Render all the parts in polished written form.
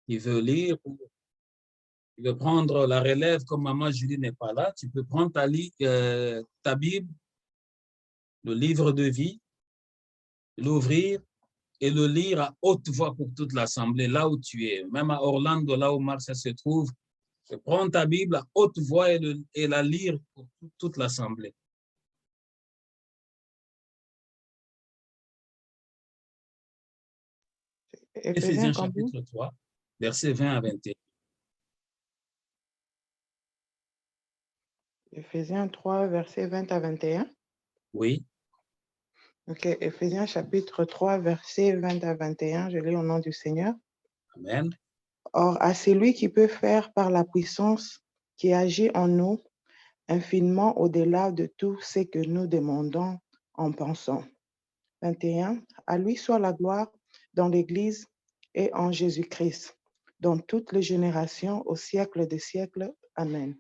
qui veut lire, tu veux prendre la relève comme maman Julie n'est pas là, tu peux prendre ta Bible, le livre de vie, l'ouvrir et le lire à haute voix pour toute l'assemblée, là où tu es. Même à Orlando, là où Marcia se trouve, prends ta Bible à haute voix et la lire pour toute l'assemblée. Éphésiens chapitre 3, versets 20 à 21. Éphésiens 3, versets 20 à 21. Oui. Ok, Éphésiens chapitre 3, versets 20 à 21, je lis au nom du Seigneur. Amen. Or, à celui qui peut faire par la puissance qui agit en nous, infiniment au-delà de tout ce que nous demandons en pensant. 21. À lui soit la gloire dans l'Église et en Jésus-Christ, dans toutes les générations, au siècle des siècles. Amen.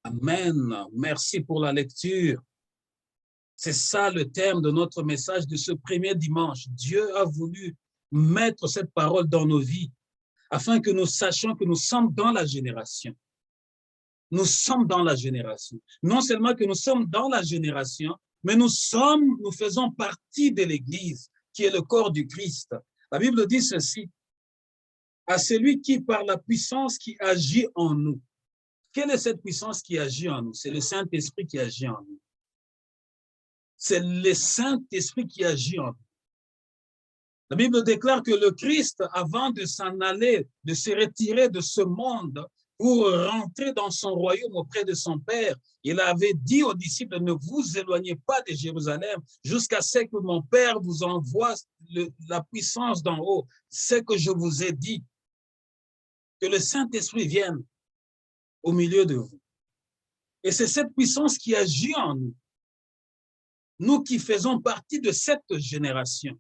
Amen. Merci pour la lecture. C'est ça le thème de notre message de ce premier dimanche. Dieu a voulu mettre cette parole dans nos vies afin que nous sachions que nous sommes dans la génération. Nous sommes dans la génération. Non seulement que nous sommes dans la génération, mais nous faisons partie de l'Église, qui est le corps du Christ. La Bible dit ceci, à celui qui, par la puissance qui agit en nous. Quelle est cette puissance qui agit en nous? C'est le Saint-Esprit qui agit en nous. C'est le Saint-Esprit qui agit en nous. La Bible déclare que le Christ, avant de s'en aller, de se retirer de ce monde pour rentrer dans son royaume auprès de son Père, il avait dit aux disciples, ne vous éloignez pas de Jérusalem jusqu'à ce que mon Père vous envoie la puissance d'en haut, ce que je vous ai dit, que le Saint-Esprit vienne au milieu de vous. Et c'est cette puissance qui agit en nous. Nous qui faisons partie de cette génération.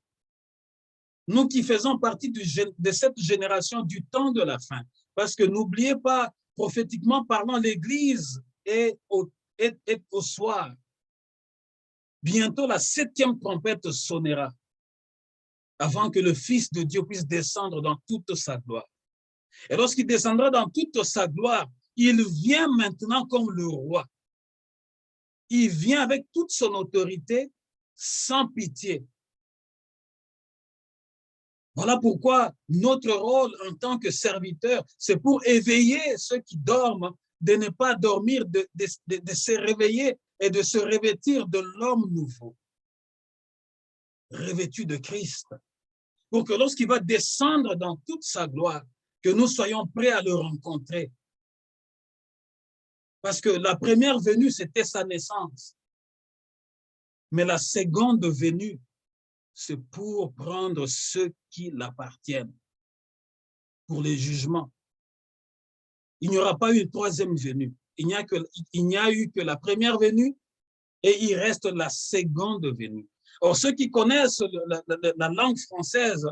Nous qui faisons partie de cette génération du temps de la fin. Parce que n'oubliez pas, prophétiquement parlant, l'Église est au soir. Bientôt, la 7e trompette sonnera avant que le Fils de Dieu puisse descendre dans toute sa gloire. Et lorsqu'il descendra dans toute sa gloire, il vient maintenant comme le roi. Il vient avec toute son autorité, sans pitié. Voilà pourquoi notre rôle en tant que serviteur, c'est pour éveiller ceux qui dorment, de ne pas dormir, de se réveiller et de se revêtir de l'homme nouveau, revêtu de Christ, pour que lorsqu'il va descendre dans toute sa gloire, que nous soyons prêts à le rencontrer. Parce que la première venue, c'était sa naissance. Mais la seconde venue, c'est pour prendre ceux qui l'appartiennent, pour les jugements. Il n'y aura pas eu une troisième venue. Il n'y a eu que la première venue et il reste la seconde venue. Or, ceux qui connaissent la langue française,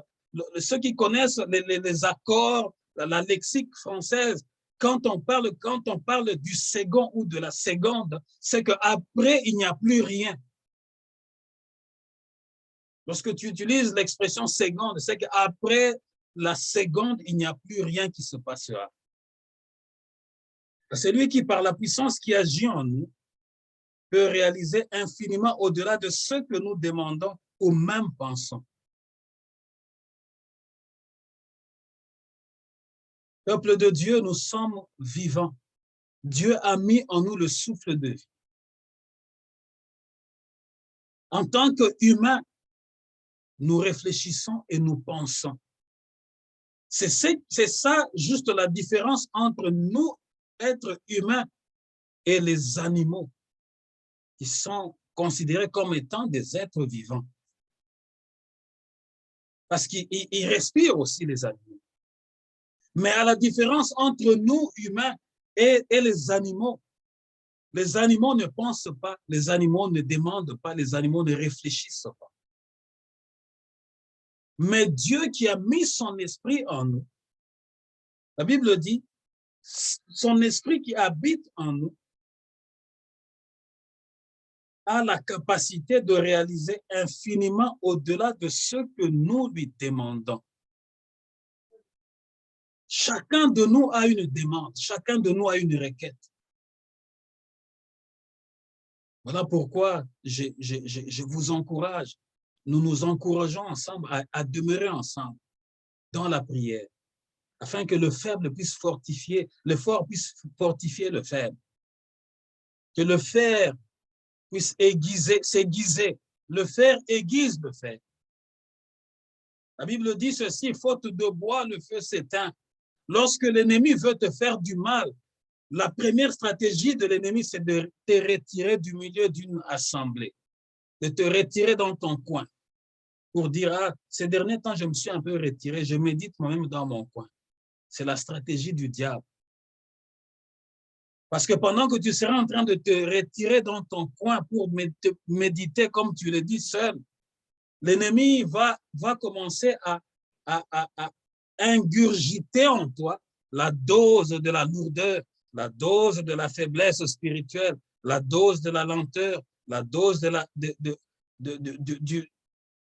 ceux qui connaissent les accords, la lexique française, quand on parle du second ou de la seconde, c'est qu'après, il n'y a plus rien. Lorsque tu utilises l'expression seconde, c'est qu'après la seconde, il n'y a plus rien qui se passera. C'est lui qui, par la puissance qui agit en nous, peut réaliser infiniment au-delà de ce que nous demandons ou même pensons. Peuple de Dieu, nous sommes vivants. Dieu a mis en nous le souffle de vie. En tant qu'humains, nous réfléchissons et nous pensons. C'est ça juste la différence entre nous, êtres humains, et les animaux, qui sont considérés comme étant des êtres vivants. Parce qu'ils respirent aussi, les animaux. Mais à la différence entre nous, humains, et les animaux ne pensent pas, les animaux ne demandent pas, les animaux ne réfléchissent pas. Mais Dieu qui a mis son esprit en nous, la Bible dit, son esprit qui habite en nous a la capacité de réaliser infiniment au-delà de ce que nous lui demandons. Chacun de nous a une demande, chacun de nous a une requête. Voilà pourquoi je vous encourage, nous nous encourageons ensemble à demeurer ensemble dans la prière, afin que le faible puisse fortifier, le fort puisse fortifier le faible, que le fer puisse s'aiguiser, le fer aiguise le fer. La Bible dit ceci, faute de bois, le feu s'éteint. Lorsque l'ennemi veut te faire du mal, la première stratégie de l'ennemi, c'est de te retirer du milieu d'une assemblée, de te retirer dans ton coin pour dire, ah, ces derniers temps, je me suis un peu retiré, je médite moi-même dans mon coin. C'est la stratégie du diable. Parce que pendant que tu seras en train de te retirer dans ton coin pour méditer, comme tu le dis, seul, l'ennemi va commencer à ingurgiter en toi la dose de la lourdeur, la dose de la faiblesse spirituelle, la dose de la lenteur, la dose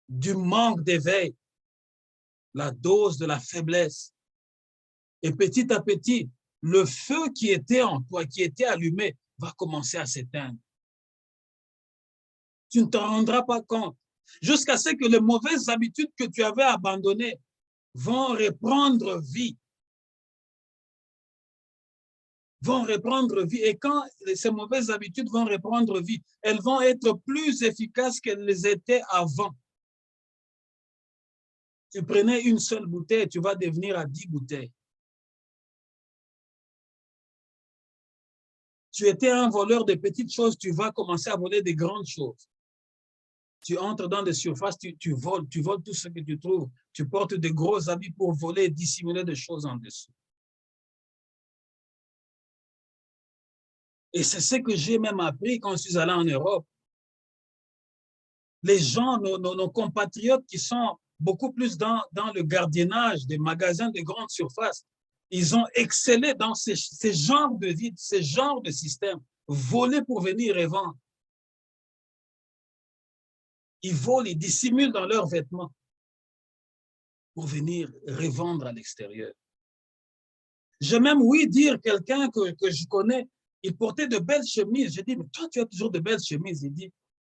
du manque d'éveil, la dose de la faiblesse. Et petit à petit, le feu qui était en toi, qui était allumé, va commencer à s'éteindre. Tu ne t'en rendras pas compte. Jusqu'à ce que les mauvaises habitudes que tu avais abandonnées vont reprendre vie. Et quand ces mauvaises habitudes vont reprendre vie, elles vont être plus efficaces qu'elles les étaient avant. Tu prenais une seule bouteille, tu vas devenir à 10 bouteilles. Tu étais un voleur de petites choses, tu vas commencer à voler des grandes choses. Tu entres dans des surfaces, tu voles tout ce que tu trouves. Tu portes de gros habits pour voler et dissimuler des choses en dessous. Et c'est ce que j'ai même appris quand je suis allé en Europe. Les gens, nos compatriotes qui sont beaucoup plus dans le gardiennage des magasins de grande surface, ils ont excellé dans ces genres de vie, ces genres de systèmes, voler pour venir revendre. Ils volent, ils dissimulent dans leurs vêtements pour venir revendre à l'extérieur. J'ai même ouï dire quelqu'un que je connais, il portait de belles chemises. J'ai dit, mais toi, tu as toujours de belles chemises. Il dit,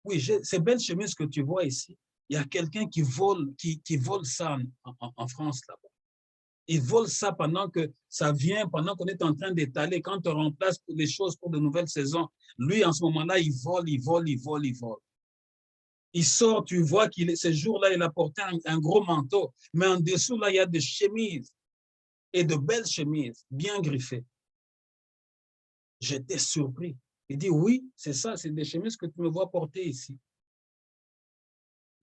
oui, ces belles chemises que tu vois ici, il y a quelqu'un qui vole ça en France là-bas. Il vole ça pendant que ça vient, pendant qu'on est en train d'étaler, quand on remplace les choses pour de nouvelles saisons. Lui, en ce moment-là, il vole. Il sort, tu vois qu'il ce jour-là, il a porté un gros manteau, mais en dessous, là, il y a des chemises et de belles chemises, bien griffées. J'étais surpris. Il dit, oui, c'est ça, c'est des chemises que tu me vois porter ici.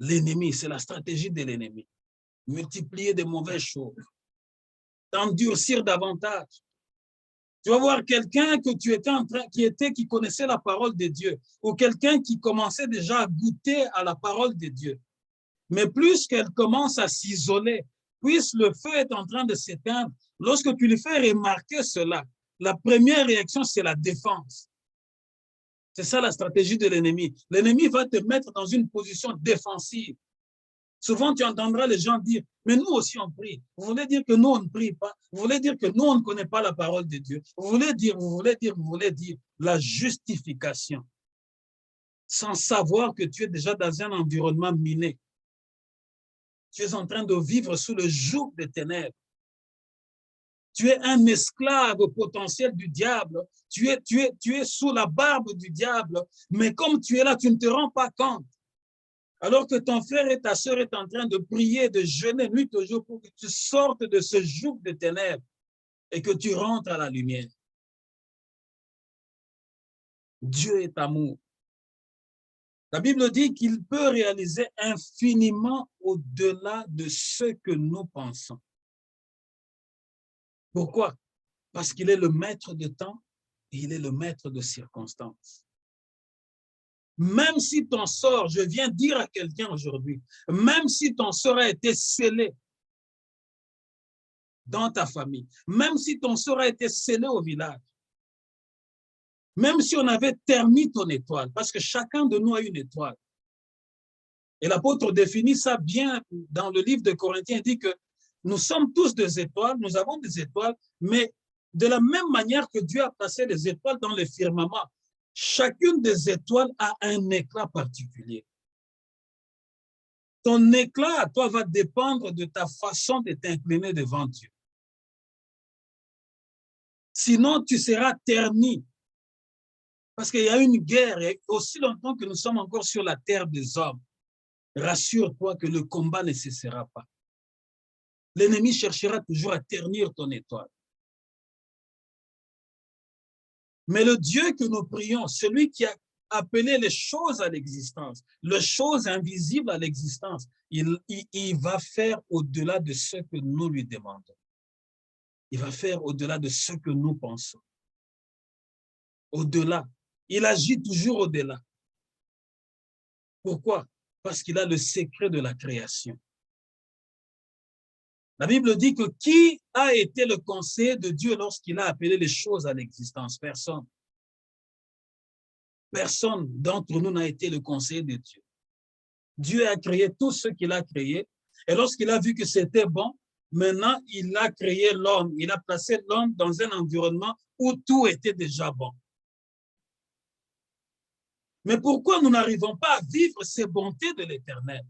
L'ennemi, c'est la stratégie de l'ennemi. Multiplier de mauvaises choses. T'endurcir davantage. Tu vas voir quelqu'un que tu étais en train, qui connaissait la parole de Dieu, ou quelqu'un qui commençait déjà à goûter à la parole de Dieu. Mais plus qu'elle commence à s'isoler, plus le feu est en train de s'éteindre, lorsque tu lui fais remarquer cela, la première réaction, c'est la défense. C'est ça la stratégie de l'ennemi. L'ennemi va te mettre dans une position défensive. Souvent, tu entendras les gens dire, mais nous aussi on prie. Vous voulez dire que nous on ne prie pas? Vous voulez dire que nous on ne connaît pas la parole de Dieu? Vous voulez dire la justification, sans savoir que tu es déjà dans un environnement miné. Tu es en train de vivre sous le joug des ténèbres. Tu es un esclave potentiel du diable. Tu es sous la barbe du diable. Mais comme tu es là, tu ne te rends pas compte. Alors que ton frère et ta sœur est en train de prier, de jeûner nuit au jour pour que tu sortes de ce joug de ténèbres et que tu rentres à la lumière. Dieu est amour. La Bible dit qu'il peut réaliser infiniment au-delà de ce que nous pensons. Pourquoi? Parce qu'il est le maître de temps et il est le maître de circonstances. Même si ton sort, je viens dire à quelqu'un aujourd'hui, même si ton sort a été scellé dans ta famille, même si ton sort a été scellé au village, même si on avait terni ton étoile, parce que chacun de nous a une étoile. Et l'apôtre définit ça bien dans le livre de Corinthiens, il dit que Nous sommes tous des étoiles, nous avons des étoiles, mais de la même manière que Dieu a placé les étoiles dans le firmament, chacune des étoiles a un éclat particulier. Ton éclat, toi, va dépendre de ta façon de t'incliner devant Dieu. Sinon, tu seras terni. Parce qu'il y a une guerre, et aussi longtemps que nous sommes encore sur la terre des hommes, rassure-toi que le combat ne cessera pas. L'ennemi cherchera toujours à ternir ton étoile. Mais le Dieu que nous prions, celui qui a appelé les choses à l'existence, les choses invisibles à l'existence, il va faire au-delà de ce que nous lui demandons. Il va faire au-delà de ce que nous pensons. Au-delà. Il agit toujours au-delà. Pourquoi? Parce qu'il a le secret de la création. La Bible dit que qui a été le conseiller de Dieu lorsqu'il a appelé les choses à l'existence? Personne. Personne d'entre nous n'a été le conseiller de Dieu. Dieu a créé tout ce qu'il a créé. Et lorsqu'il a vu que c'était bon, maintenant, il a créé l'homme. Il a placé l'homme dans un environnement où tout était déjà bon. Mais pourquoi nous n'arrivons pas à vivre ces bontés de l'Éternel?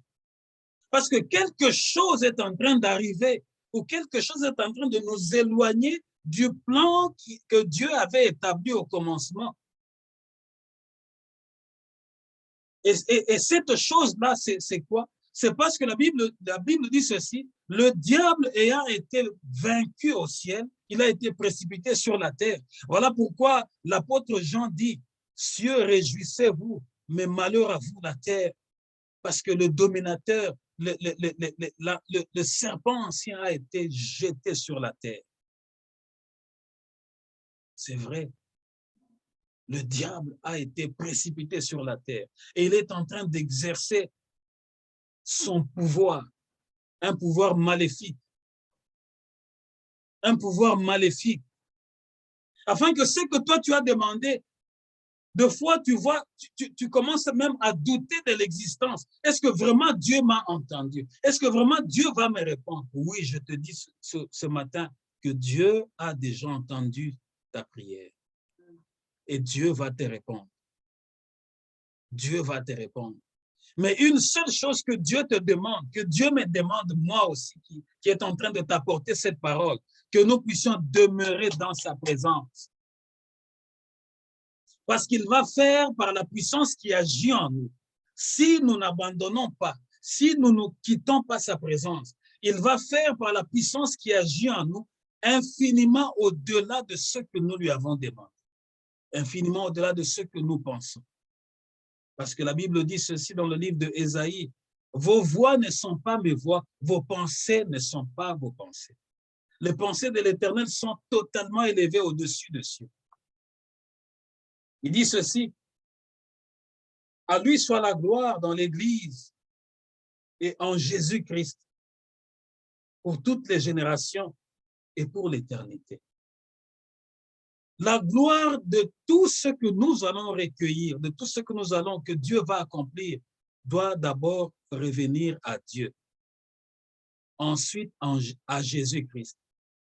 Parce que quelque chose est en train d'arriver ou quelque chose est en train de nous éloigner du plan que Dieu avait établi au commencement. Et cette chose-là, c'est quoi? C'est parce que la Bible dit ceci, le diable ayant été vaincu au ciel, il a été précipité sur la terre. Voilà pourquoi l'apôtre Jean dit, cieux, réjouissez-vous, mais malheur à vous la terre, parce que le dominateur, le serpent ancien a été jeté sur la terre. C'est vrai. Le diable a été précipité sur la terre et il est en train d'exercer son pouvoir, un pouvoir maléfique. Un pouvoir maléfique. Afin que ce que toi tu as demandé, de fois tu vois, tu commences même à douter de l'existence. Est-ce que vraiment Dieu m'a entendu? Est-ce que vraiment Dieu va me répondre? Oui, je te dis ce matin que Dieu a déjà entendu ta prière. Et Dieu va te répondre. Dieu va te répondre. Mais une seule chose que Dieu te demande, que Dieu me demande moi aussi, qui est en train de t'apporter cette parole, que nous puissions demeurer dans sa présence. Parce qu'il va faire par la puissance qui agit en nous. Si nous n'abandonnons pas, si nous ne quittons pas sa présence, il va faire par la puissance qui agit en nous infiniment au-delà de ce que nous lui avons demandé. Infiniment au-delà de ce que nous pensons. Parce que la Bible dit ceci dans le livre de Ésaïe, vos voix ne sont pas mes voix, vos pensées ne sont pas vos pensées. Les pensées de l'Éternel sont totalement élevées au-dessus de cieux. Il dit ceci, à lui soit la gloire dans l'Église et en Jésus-Christ pour toutes les générations et pour l'éternité. La gloire de tout ce que nous allons recueillir, de tout ce que nous allons, que Dieu va accomplir, doit d'abord revenir à Dieu. Ensuite, à Jésus-Christ.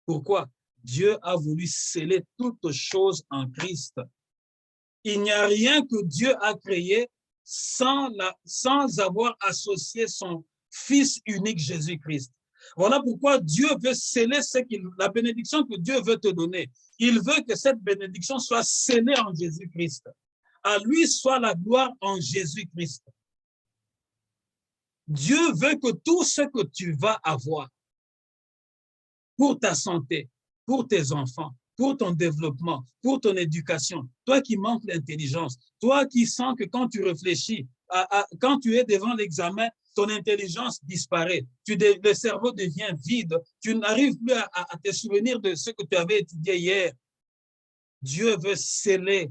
Pourquoi? Dieu a voulu sceller toutes choses en Christ. Il n'y a rien que Dieu a créé sans avoir associé son Fils unique Jésus-Christ. Voilà pourquoi Dieu veut sceller la bénédiction que Dieu veut te donner. Il veut que cette bénédiction soit scellée en Jésus-Christ. À lui soit la gloire en Jésus-Christ. Dieu veut que tout ce que tu vas avoir pour ta santé, pour tes enfants, pour ton développement, pour ton éducation, toi qui manques d'intelligence, toi qui sens que quand tu réfléchis, quand tu es devant l'examen, ton intelligence disparaît, le cerveau devient vide, tu n'arrives plus à te souvenir de ce que tu avais étudié hier. Dieu veut sceller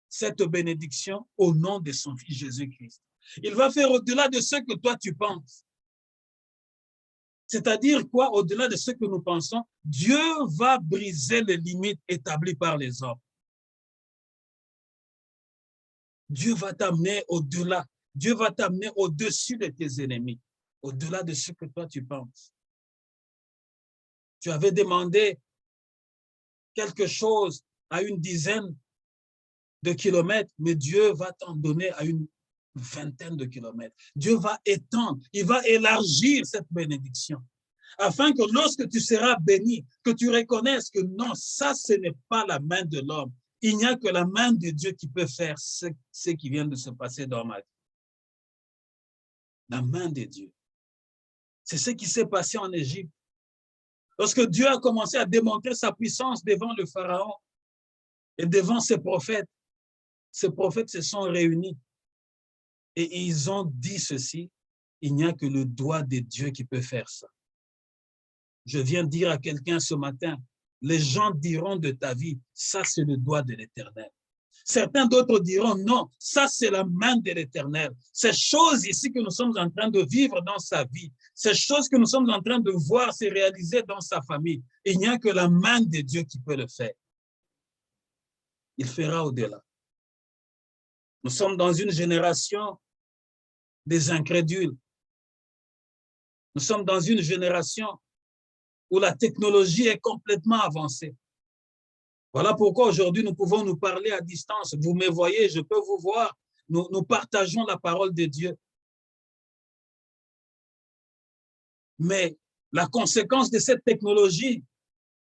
cette bénédiction au nom de son Fils Jésus-Christ. Il va faire au-delà de ce que toi tu penses. C'est-à-dire quoi? Au-delà de ce que nous pensons, Dieu va briser les limites établies par les hommes. Dieu va t'amener au-delà. Dieu va t'amener au-dessus de tes ennemis. au-delà de ce que toi tu penses. Tu avais demandé quelque chose à une dizaine de kilomètres, mais Dieu va t'en donner à une vingtaine de kilomètres. Dieu va étendre, il va élargir cette bénédiction, afin que lorsque tu seras béni, que tu reconnaisses que non, ça, ce n'est pas la main de l'homme. Il n'y a que la main de Dieu qui peut faire ce qui vient de se passer dans ma vie. La main de Dieu. C'est ce qui s'est passé en Égypte. Lorsque Dieu a commencé à démontrer sa puissance devant le Pharaon et devant ses prophètes se sont réunis et ils ont dit ceci: il n'y a que le doigt de Dieu qui peut faire ça. Je viens dire à quelqu'un ce matin, les gens diront de ta vie, ça c'est le doigt de l'Éternel. Certains d'autres diront, non, ça c'est la main de l'Éternel. Ces choses ici que nous sommes en train de vivre dans sa vie, ces choses que nous sommes en train de voir se réaliser dans sa famille, il n'y a que la main de Dieu qui peut le faire. Il fera au-delà. Nous sommes dans une génération des incrédules. Nous sommes dans une génération où la technologie est complètement avancée. Voilà pourquoi aujourd'hui nous pouvons nous parler à distance. Vous me voyez, je peux vous voir. Nous partageons la parole de Dieu. Mais la conséquence de cette technologie,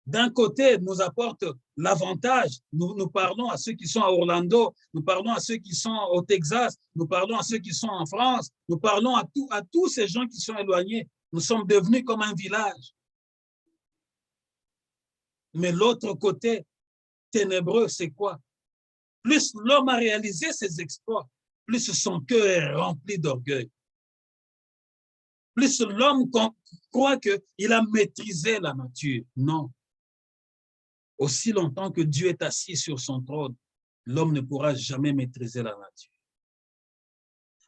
d'un côté, nous apporte l'avantage. Nous parlons à ceux qui sont à Orlando, nous parlons à ceux qui sont au Texas, nous parlons à ceux qui sont en France, nous parlons à tous ces gens qui sont éloignés. Nous sommes devenus comme un village. Mais l'autre côté ténébreux, c'est quoi? Plus l'homme a réalisé ses exploits, plus son cœur est rempli d'orgueil. Plus l'homme croit qu'il a maîtrisé la nature. Non. Aussi longtemps que Dieu est assis sur son trône, l'homme ne pourra jamais maîtriser la nature.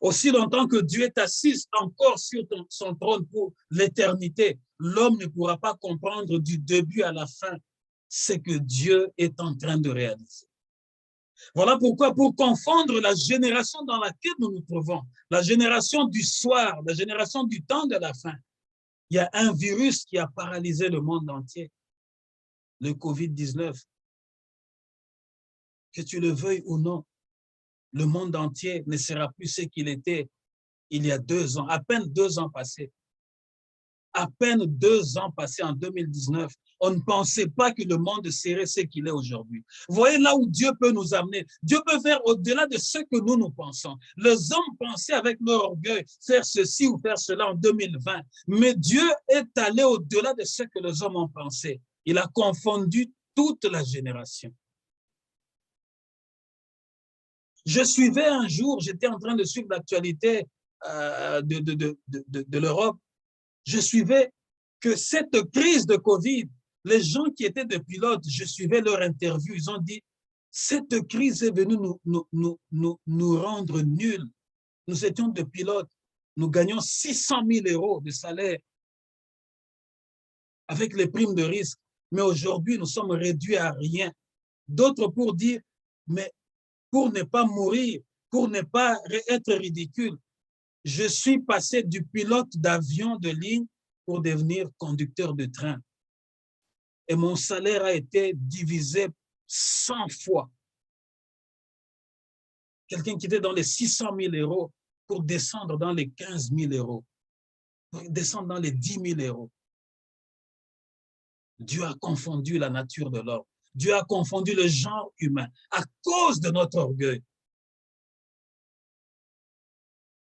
Aussi longtemps que Dieu est assis encore sur son trône pour l'éternité, l'homme ne pourra pas comprendre du début à la fin ce que Dieu est en train de réaliser. Voilà pourquoi, pour confondre la génération dans laquelle nous nous trouvons, la génération du soir, la génération du temps de la fin, il y a un virus qui a paralysé le monde entier, le COVID-19. Que tu le veuilles ou non, le monde entier ne sera plus ce qu'il était il y a 2 ans, à peine 2 ans passés. À peine 2 ans passés en 2019, on ne pensait pas que le monde serait ce qu'il est aujourd'hui. Vous voyez là où Dieu peut nous amener. Dieu peut faire au-delà de ce que nous pensons. Les hommes pensaient avec leur orgueil faire ceci ou faire cela en 2020. Mais Dieu est allé au-delà de ce que les hommes ont pensé. Il a confondu toute la génération. Je suivais un jour, j'étais en train de suivre l'actualité de l'Europe. Je suivais que cette crise de Covid, les gens qui étaient des pilotes, je suivais leur interview, ils ont dit, cette crise est venue nous rendre nuls. Nous étions des pilotes, nous gagnions 600 000 € de salaire avec les primes de risque, mais aujourd'hui, nous sommes réduits à rien. D'autres pour dire, mais pour ne pas mourir, pour ne pas être ridicule, je suis passé du pilote d'avion de ligne pour devenir conducteur de train. Et mon salaire a été divisé 100 fois. Quelqu'un qui était dans les 600 000 € pour descendre dans les 15 000 €, pour descendre dans les 10 000 €. Dieu a confondu la nature de l'homme. Dieu a confondu le genre humain à cause de notre orgueil.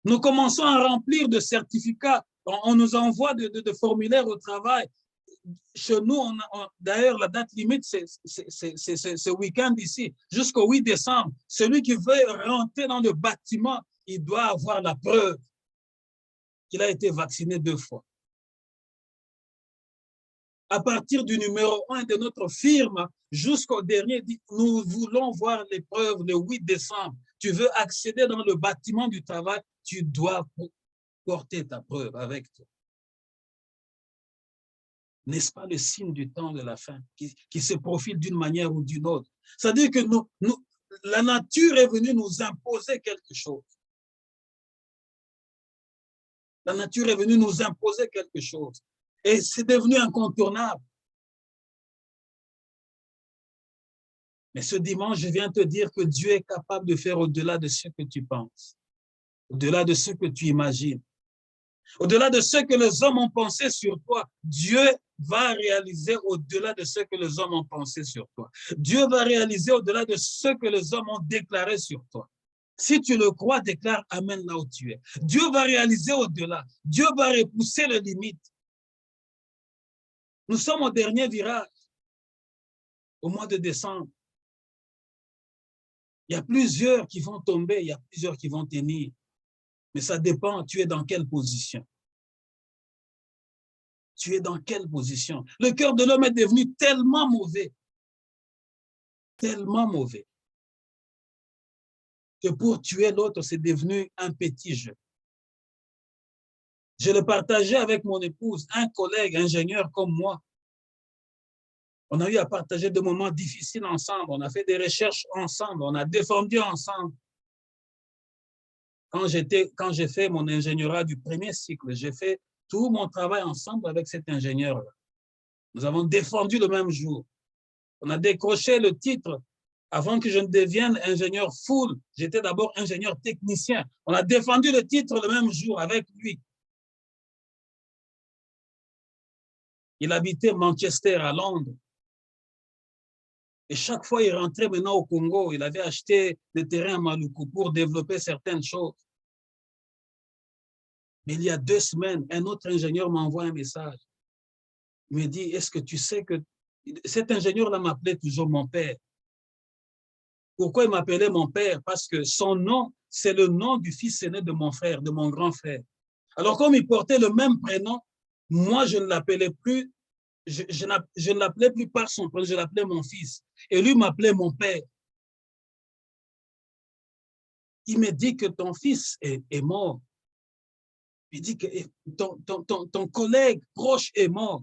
Nous commençons à remplir de certificats. On nous envoie de formulaires au travail. Chez nous, d'ailleurs, la date limite, c'est ce week-end ici, jusqu'au 8 décembre. Celui qui veut rentrer dans le bâtiment, il doit avoir la preuve qu'il a été vacciné 2 fois. À partir du numéro 1 de notre firme jusqu'au dernier, nous voulons voir les preuves le 8 décembre. Tu veux accéder dans le bâtiment du travail, tu dois porter ta preuve avec toi. N'est-ce pas le signe du temps de la fin qui se profile d'une manière ou d'une autre? C'est-à-dire que la nature est venue nous imposer quelque chose. La nature est venue nous imposer quelque chose. Et c'est devenu incontournable. Mais ce dimanche, je viens te dire que Dieu est capable de faire au-delà de ce que tu penses, au-delà de ce que tu imagines, au-delà de ce que les hommes ont pensé sur toi. Dieu va réaliser au-delà de ce que les hommes ont pensé sur toi. Dieu va réaliser au-delà de ce que les hommes ont déclaré sur toi. Si tu le crois, déclare Amen là où tu es. Dieu va réaliser au-delà. Dieu va repousser les limites. Nous sommes au dernier virage, au mois de décembre. Il y a plusieurs qui vont tomber, il y a plusieurs qui vont tenir. Mais ça dépend, tu es dans quelle position. Tu es dans quelle position? Le cœur de l'homme est devenu tellement mauvais, que pour tuer l'autre, c'est devenu un petit jeu. Je le partageais avec mon épouse, un collègue ingénieur comme moi. On a eu à partager des moments difficiles ensemble. On a fait des recherches ensemble. On a défendu ensemble. Quand j'ai fait mon ingénierat du premier cycle, j'ai fait tout mon travail ensemble avec cet ingénieur-là. Nous avons défendu le même jour. On a décroché le titre. Avant que je ne devienne ingénieur full, j'étais d'abord ingénieur technicien. On a défendu le titre le même jour avec lui. Il habitait Manchester, à Londres. Et chaque fois, il rentrait maintenant au Congo. Il avait acheté des terrains à Maluku pour développer certaines choses. Mais il y a 2 semaines, un autre ingénieur m'envoie un message. Il me dit, est-ce que tu sais que... Cet ingénieur-là m'appelait toujours mon père. Pourquoi il m'appelait mon père? Parce que son nom, c'est le nom du fils aîné de mon frère, de mon grand frère. Alors, comme il portait le même prénom, moi, je ne l'appelais plus, je ne l'appelais plus par son prénom, je l'appelais mon fils. Et lui m'appelait mon père. Il me dit que ton fils est mort. Il dit que ton collègue proche est mort.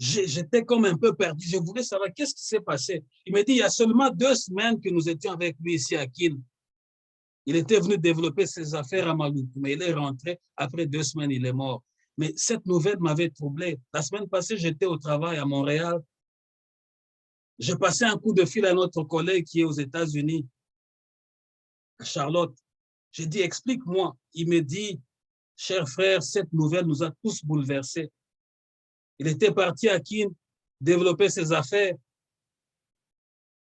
J'étais comme un peu perdu. Je voulais savoir qu'est-ce qui s'est passé. Il me dit, il y a seulement 2 semaines que nous étions avec lui ici à Kin. Il était venu développer ses affaires à Maluku, mais il est rentré. Après 2 semaines, il est mort. Mais cette nouvelle m'avait troublé. La semaine passée, j'étais au travail à Montréal. J'ai passé un coup de fil à notre collègue qui est aux États-Unis, à Charlotte. J'ai dit, explique-moi. Il me dit, cher frère, cette nouvelle nous a tous bouleversés. Il était parti à Kin développer ses affaires,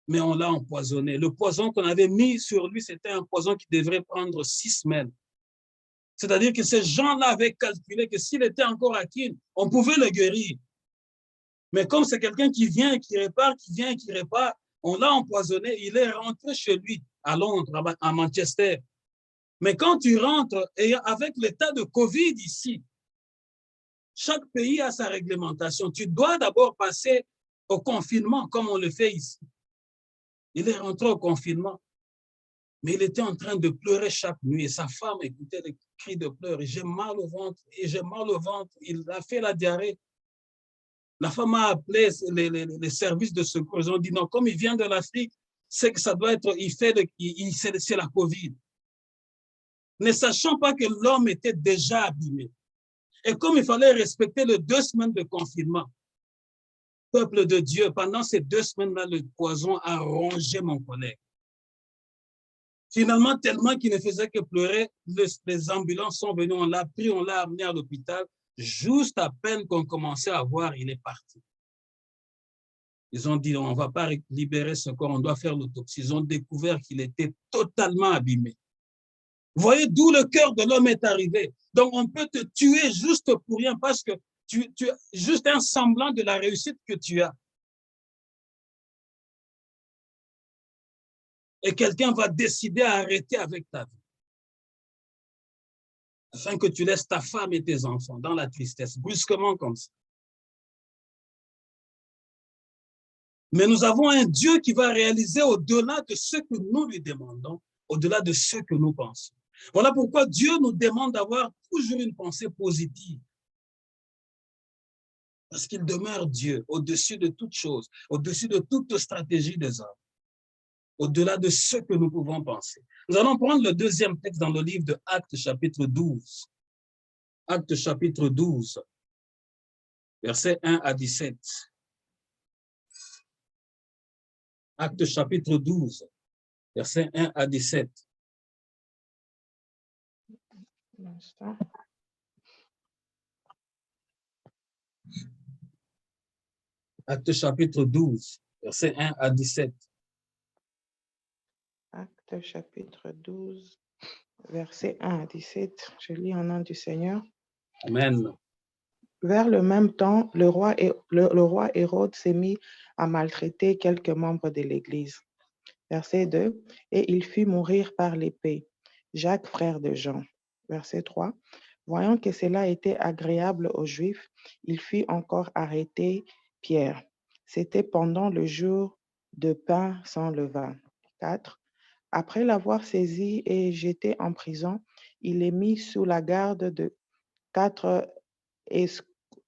mais on l'a empoisonné. Le poison qu'on avait mis sur lui, c'était un poison qui devrait prendre 6 semaines. C'est-à-dire que ces gens-là avaient calculé que s'il était encore à Kin, on pouvait le guérir. Mais comme c'est quelqu'un qui vient et qui répare, qui vient et qui répare, on l'a empoisonné. Il est rentré chez lui, à Londres, à Manchester. Mais quand tu rentres, et avec l'état de Covid ici, chaque pays a sa réglementation. Tu dois d'abord passer au confinement, comme on le fait ici. Il est rentré au confinement, mais il était en train de pleurer chaque nuit. Et sa femme écoutait les cris de pleurs. J'ai mal au ventre, et j'ai mal au ventre. Il a fait la diarrhée. La femme a appelé les services de secours. Ils ont dit non, comme il vient de l'Afrique, c'est que ça doit être, c'est la COVID. Ne sachant pas que l'homme était déjà abîmé. Et comme il fallait respecter les 2 semaines de confinement, peuple de Dieu, pendant ces 2 semaines-là, le poison a rongé mon collègue. Finalement, tellement qu'il ne faisait que pleurer, les ambulances sont venues, on l'a pris, on l'a amené à l'hôpital. Juste à peine qu'on commençait à voir, il est parti. Ils ont dit, on ne va pas libérer ce corps, on doit faire l'autopsie. Ils ont découvert qu'il était totalement abîmé. Vous voyez d'où le cœur de l'homme est arrivé. Donc, on peut te tuer juste pour rien parce que tu as juste un semblant de la réussite que tu as. Et quelqu'un va décider à arrêter avec ta vie. Afin que tu laisses ta femme et tes enfants dans la tristesse, brusquement comme ça. Mais nous avons un Dieu qui va réaliser au-delà de ce que nous lui demandons, au-delà de ce que nous pensons. Voilà pourquoi Dieu nous demande d'avoir toujours une pensée positive. Parce qu'il demeure Dieu au-dessus de toute chose, au-dessus de toute stratégie des hommes, au-delà de ce que nous pouvons penser. Nous allons prendre le 2e texte dans le livre de Actes, chapitre 12. Actes chapitre 12, versets 1 à 17. Actes chapitre 12, versets 1 à 17. Actes chapitre 12, versets 1 à 17. Actes chapitre 12, versets 1 à 17. Je lis au nom du Seigneur. Amen. Vers le même temps, le roi Hérode s'est mis à maltraiter quelques membres de l'Église. Verset 2, et il fit mourir par l'épée Jacques, frère de Jean. Verset 3, voyant que cela était agréable aux Juifs, il fit encore arrêter Pierre. C'était pendant le jour de pain sans levain. 4, après l'avoir saisi et jeté en prison, il est mis sous la garde de 4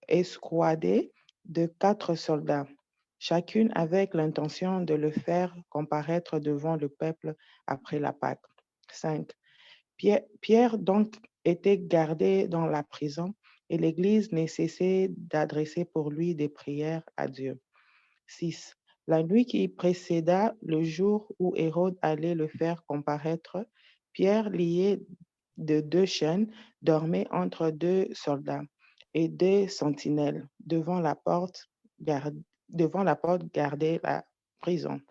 escouades de 4 soldats, chacune avec l'intention de le faire comparaître devant le peuple après la Pâque. 5. Pierre donc était gardé dans la prison et l'Église ne cessait d'adresser pour lui des prières à Dieu. 6. La nuit qui précéda le jour où Hérode allait le faire comparaître, Pierre, lié de 2 chaînes, dormait entre 2 soldats et 2 sentinelles devant la porte gardait la prison.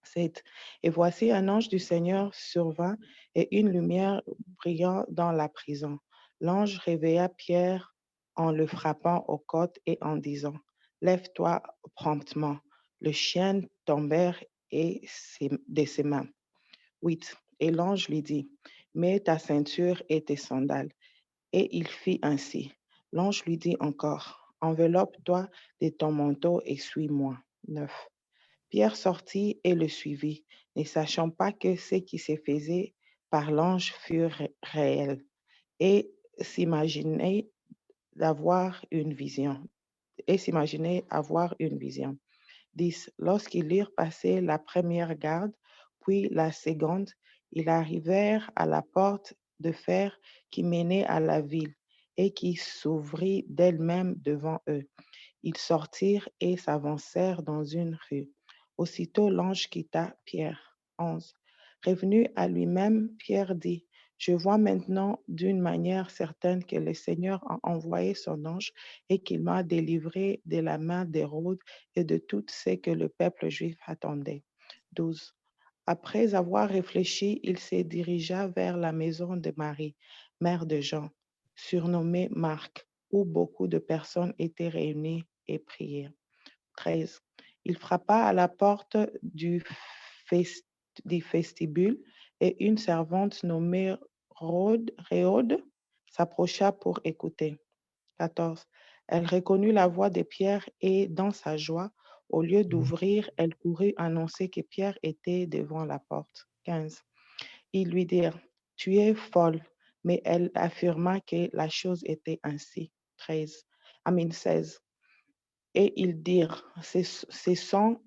7. Et voici un ange du Seigneur survint et une lumière brillant dans la prison. L'ange réveilla Pierre en le frappant aux côtes et en disant, « Lève-toi promptement. » Les chaînes tombèrent de ses mains. 8. Et l'ange lui dit, « Mets ta ceinture et tes sandales. » Et il fit ainsi. L'ange lui dit encore, « Enveloppe-toi de ton manteau et suis-moi. » 9. Pierre sortit et le suivit, ne sachant pas que ce qui se faisait par l'ange fut réel, et s'imaginait avoir une vision. 10. Lorsqu'ils eurent passé la première garde, puis la seconde, ils arrivèrent à la porte de fer qui menait à la ville et qui s'ouvrit d'elle-même devant eux. Ils sortirent et s'avancèrent dans une rue. Aussitôt l'ange quitta Pierre. 11. Revenu à lui-même, Pierre dit, « Je vois maintenant d'une manière certaine que le Seigneur a envoyé son ange et qu'il m'a délivré de la main d'Hérode et de tout ce que le peuple juif attendait. » 12. Après avoir réfléchi, il se dirigea vers la maison de Marie, mère de Jean, surnommée Marc, où beaucoup de personnes étaient réunies et priaient. 13. Il frappa à la porte du vestibule et une servante nommée Réaude s'approcha pour écouter. 14. Elle reconnut la voix de Pierre et, dans sa joie, au lieu d'ouvrir, elle courut annoncer que Pierre était devant la porte. 15. Ils lui dirent, « Tu es folle. » Mais elle affirma que la chose était ainsi. 16. Et ils dirent, « C'est son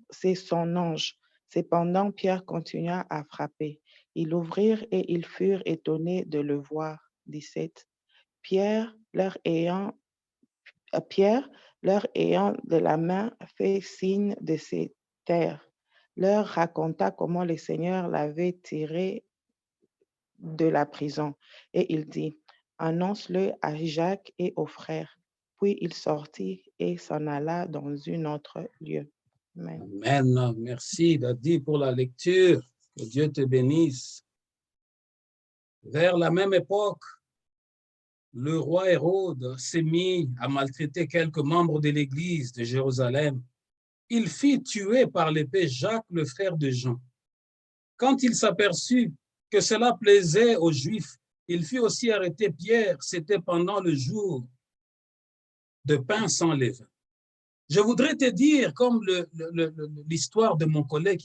ange. » Cependant, Pierre continua à frapper. Ils ouvrirent et ils furent étonnés de le voir. 17. Pierre, leur ayant de la main fait signe de se taire, leur raconta comment le Seigneur l'avait tiré de la prison. Et il dit, « Annonce-le à Jacques et aux frères. » Puis il sortit et s'en alla dans un autre lieu. Amen. Amen. Merci, Dadi, pour la lecture. Que Dieu te bénisse. Vers la même époque, le roi Hérode s'est mis à maltraiter quelques membres de l'Église de Jérusalem. Il fit tuer par l'épée Jacques, le frère de Jean. Quand il s'aperçut que cela plaisait aux Juifs, il fit aussi arrêter Pierre. C'était pendant le jour de pain sans levain. Je voudrais te dire, comme l'histoire de mon collègue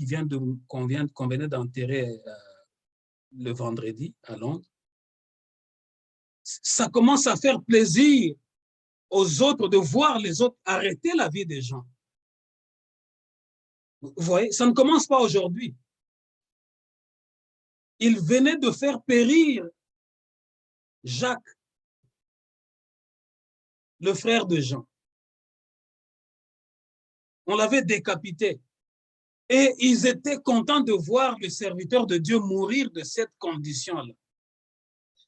qu'on venait d'enterrer le vendredi à Londres, ça commence à faire plaisir aux autres de voir les autres arrêter la vie des gens. Vous voyez, ça ne commence pas aujourd'hui. Il venait de faire périr Jacques, le frère de Jean. On l'avait décapité. Et ils étaient contents de voir le serviteur de Dieu mourir de cette condition-là.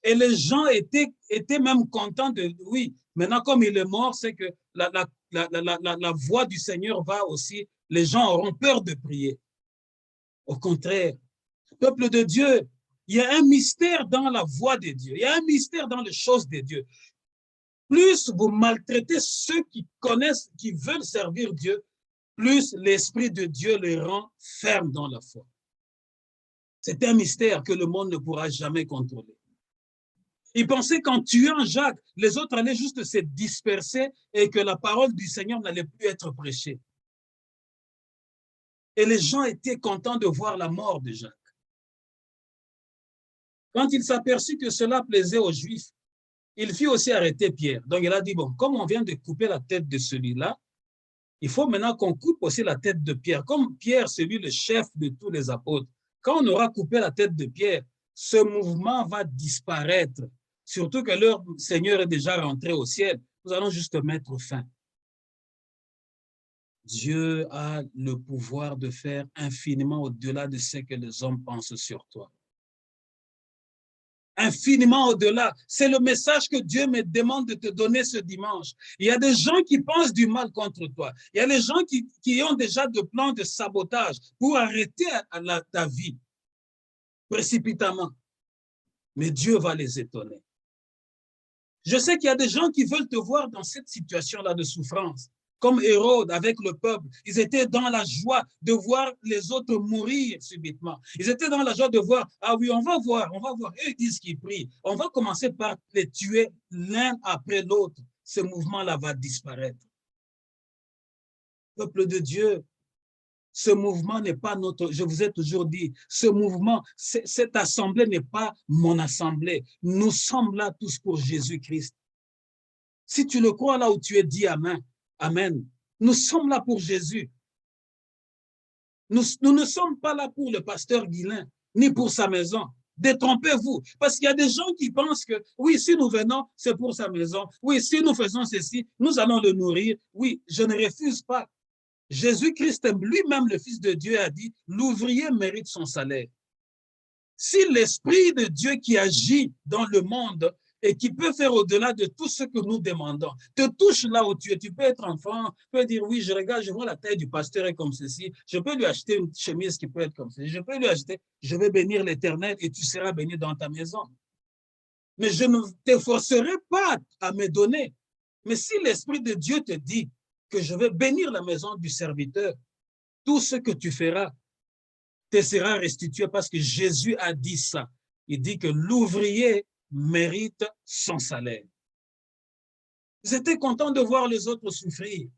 Et les gens étaient même contents de, oui, maintenant comme il est mort, c'est que la voix du Seigneur va aussi, les gens auront peur de prier. Au contraire, peuple de Dieu, il y a un mystère dans la voix de Dieu, il y a un mystère dans les choses de Dieu. Plus vous maltraitez ceux qui connaissent, qui veulent servir Dieu, plus l'Esprit de Dieu les rend fermes dans la foi. C'est un mystère que le monde ne pourra jamais contrôler. Ils pensaient qu'en tuant Jacques, les autres allaient juste se disperser et que la parole du Seigneur n'allait plus être prêchée. Et les gens étaient contents de voir la mort de Jacques. Quand il s'aperçut que cela plaisait aux Juifs, il fit aussi arrêter Pierre. Donc il a dit, bon, comme on vient de couper la tête de celui-là, il faut maintenant qu'on coupe aussi la tête de Pierre. Comme Pierre, c'est lui le chef de tous les apôtres, quand on aura coupé la tête de Pierre, ce mouvement va disparaître. Surtout que leur Seigneur est déjà rentré au ciel. Nous allons juste mettre fin. Dieu a le pouvoir de faire infiniment au-delà de ce que les hommes pensent sur toi. Infiniment au-delà. C'est le message que Dieu me demande de te donner ce dimanche. Il y a des gens qui pensent du mal contre toi. Il y a des gens qui ont déjà des plans de sabotage pour arrêter ta vie précipitamment. Mais Dieu va les étonner. Je sais qu'il y a des gens qui veulent te voir dans cette situation-là de souffrance. Comme Hérode avec le peuple, ils étaient dans la joie de voir les autres mourir subitement. Ils étaient dans la joie de voir, ah oui, on va voir. Eux disent qu'ils prient. On va commencer par les tuer l'un après l'autre. Ce mouvement-là va disparaître. Peuple de Dieu, ce mouvement n'est pas notre, je vous ai toujours dit, ce mouvement, cette assemblée n'est pas mon assemblée. Nous sommes là tous pour Jésus-Christ. Si tu le crois là où tu es, dis Amen. Amen. Nous sommes là pour Jésus. Nous ne sommes pas là pour le pasteur Guilain, ni pour sa maison. Détrompez-vous. Parce qu'il y a des gens qui pensent que, oui, si nous venons, c'est pour sa maison. Oui, si nous faisons ceci, nous allons le nourrir. Oui, je ne refuse pas. Jésus-Christ, lui-même, le Fils de Dieu, a dit, l'ouvrier mérite son salaire. Si l'Esprit de Dieu qui agit dans le monde et qui peut faire au-delà de tout ce que nous demandons, te touche là où tu es. Tu peux être enfant, tu peux dire, oui, je regarde, je vois la taille du pasteur est comme ceci, je peux lui acheter une chemise qui peut être comme ceci, je peux lui acheter, je vais bénir l'Éternel et tu seras béni dans ta maison. Mais je ne te forcerai pas à me donner. Mais si l'Esprit de Dieu te dit que je vais bénir la maison du serviteur, tout ce que tu feras te sera restitué parce que Jésus a dit ça. Il dit que l'ouvrier mérite son salaire. Ils étaient contents de voir les autres souffrir.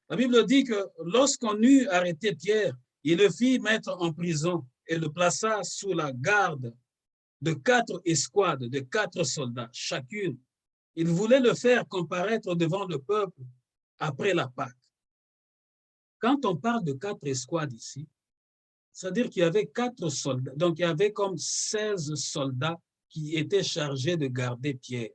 La Bible dit que lorsqu'on eut arrêté Pierre, il le fit mettre en prison et le plaça sous la garde de 4 escouades, de 4 soldats chacune. Il voulait le faire comparaître devant le peuple après la Pâque. Quand on parle de 4 escouades ici, c'est-à-dire qu'il y avait 4 soldats, donc il y avait comme 16 soldats qui étaient chargés de garder Pierre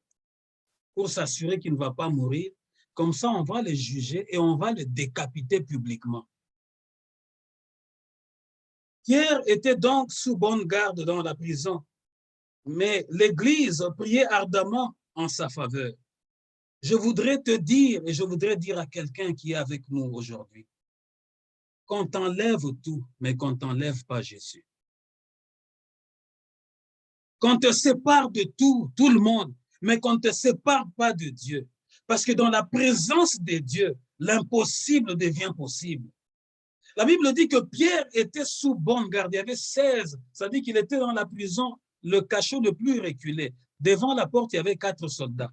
pour s'assurer qu'il ne va pas mourir. Comme ça, on va le juger et on va le décapiter publiquement. Pierre était donc sous bonne garde dans la prison, mais l'Église priait ardemment en sa faveur. Je voudrais te dire, et je voudrais dire à quelqu'un qui est avec nous aujourd'hui, qu'on t'enlève tout, mais qu'on ne t'enlève pas Jésus. Qu'on te sépare de tout le monde, mais qu'on ne te sépare pas de Dieu. Parce que dans la présence de Dieu, l'impossible devient possible. La Bible dit que Pierre était sous bonne garde. Il y avait 16, ça dit qu'il était dans la prison, le cachot le plus reculé. Devant la porte, il y avait 4 soldats.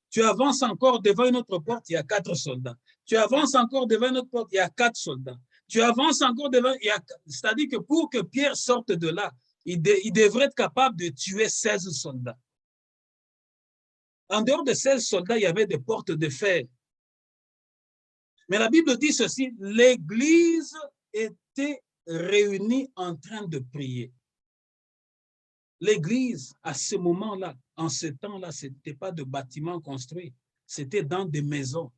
Tu avances encore devant une autre porte, il y a 4 soldats. Tu avances encore devant une autre porte, il y a 4 soldats. Tu avances encore devant, c'est-à-dire que pour que Pierre sorte de là, il devrait être capable de tuer 16 soldats. En dehors de 16 soldats, il y avait des portes de fer. Mais la Bible dit ceci, l'Église était réunie en train de prier. L'Église, à ce moment-là, en ce temps-là, ce n'était pas de bâtiment construit. c'était dans des maisons,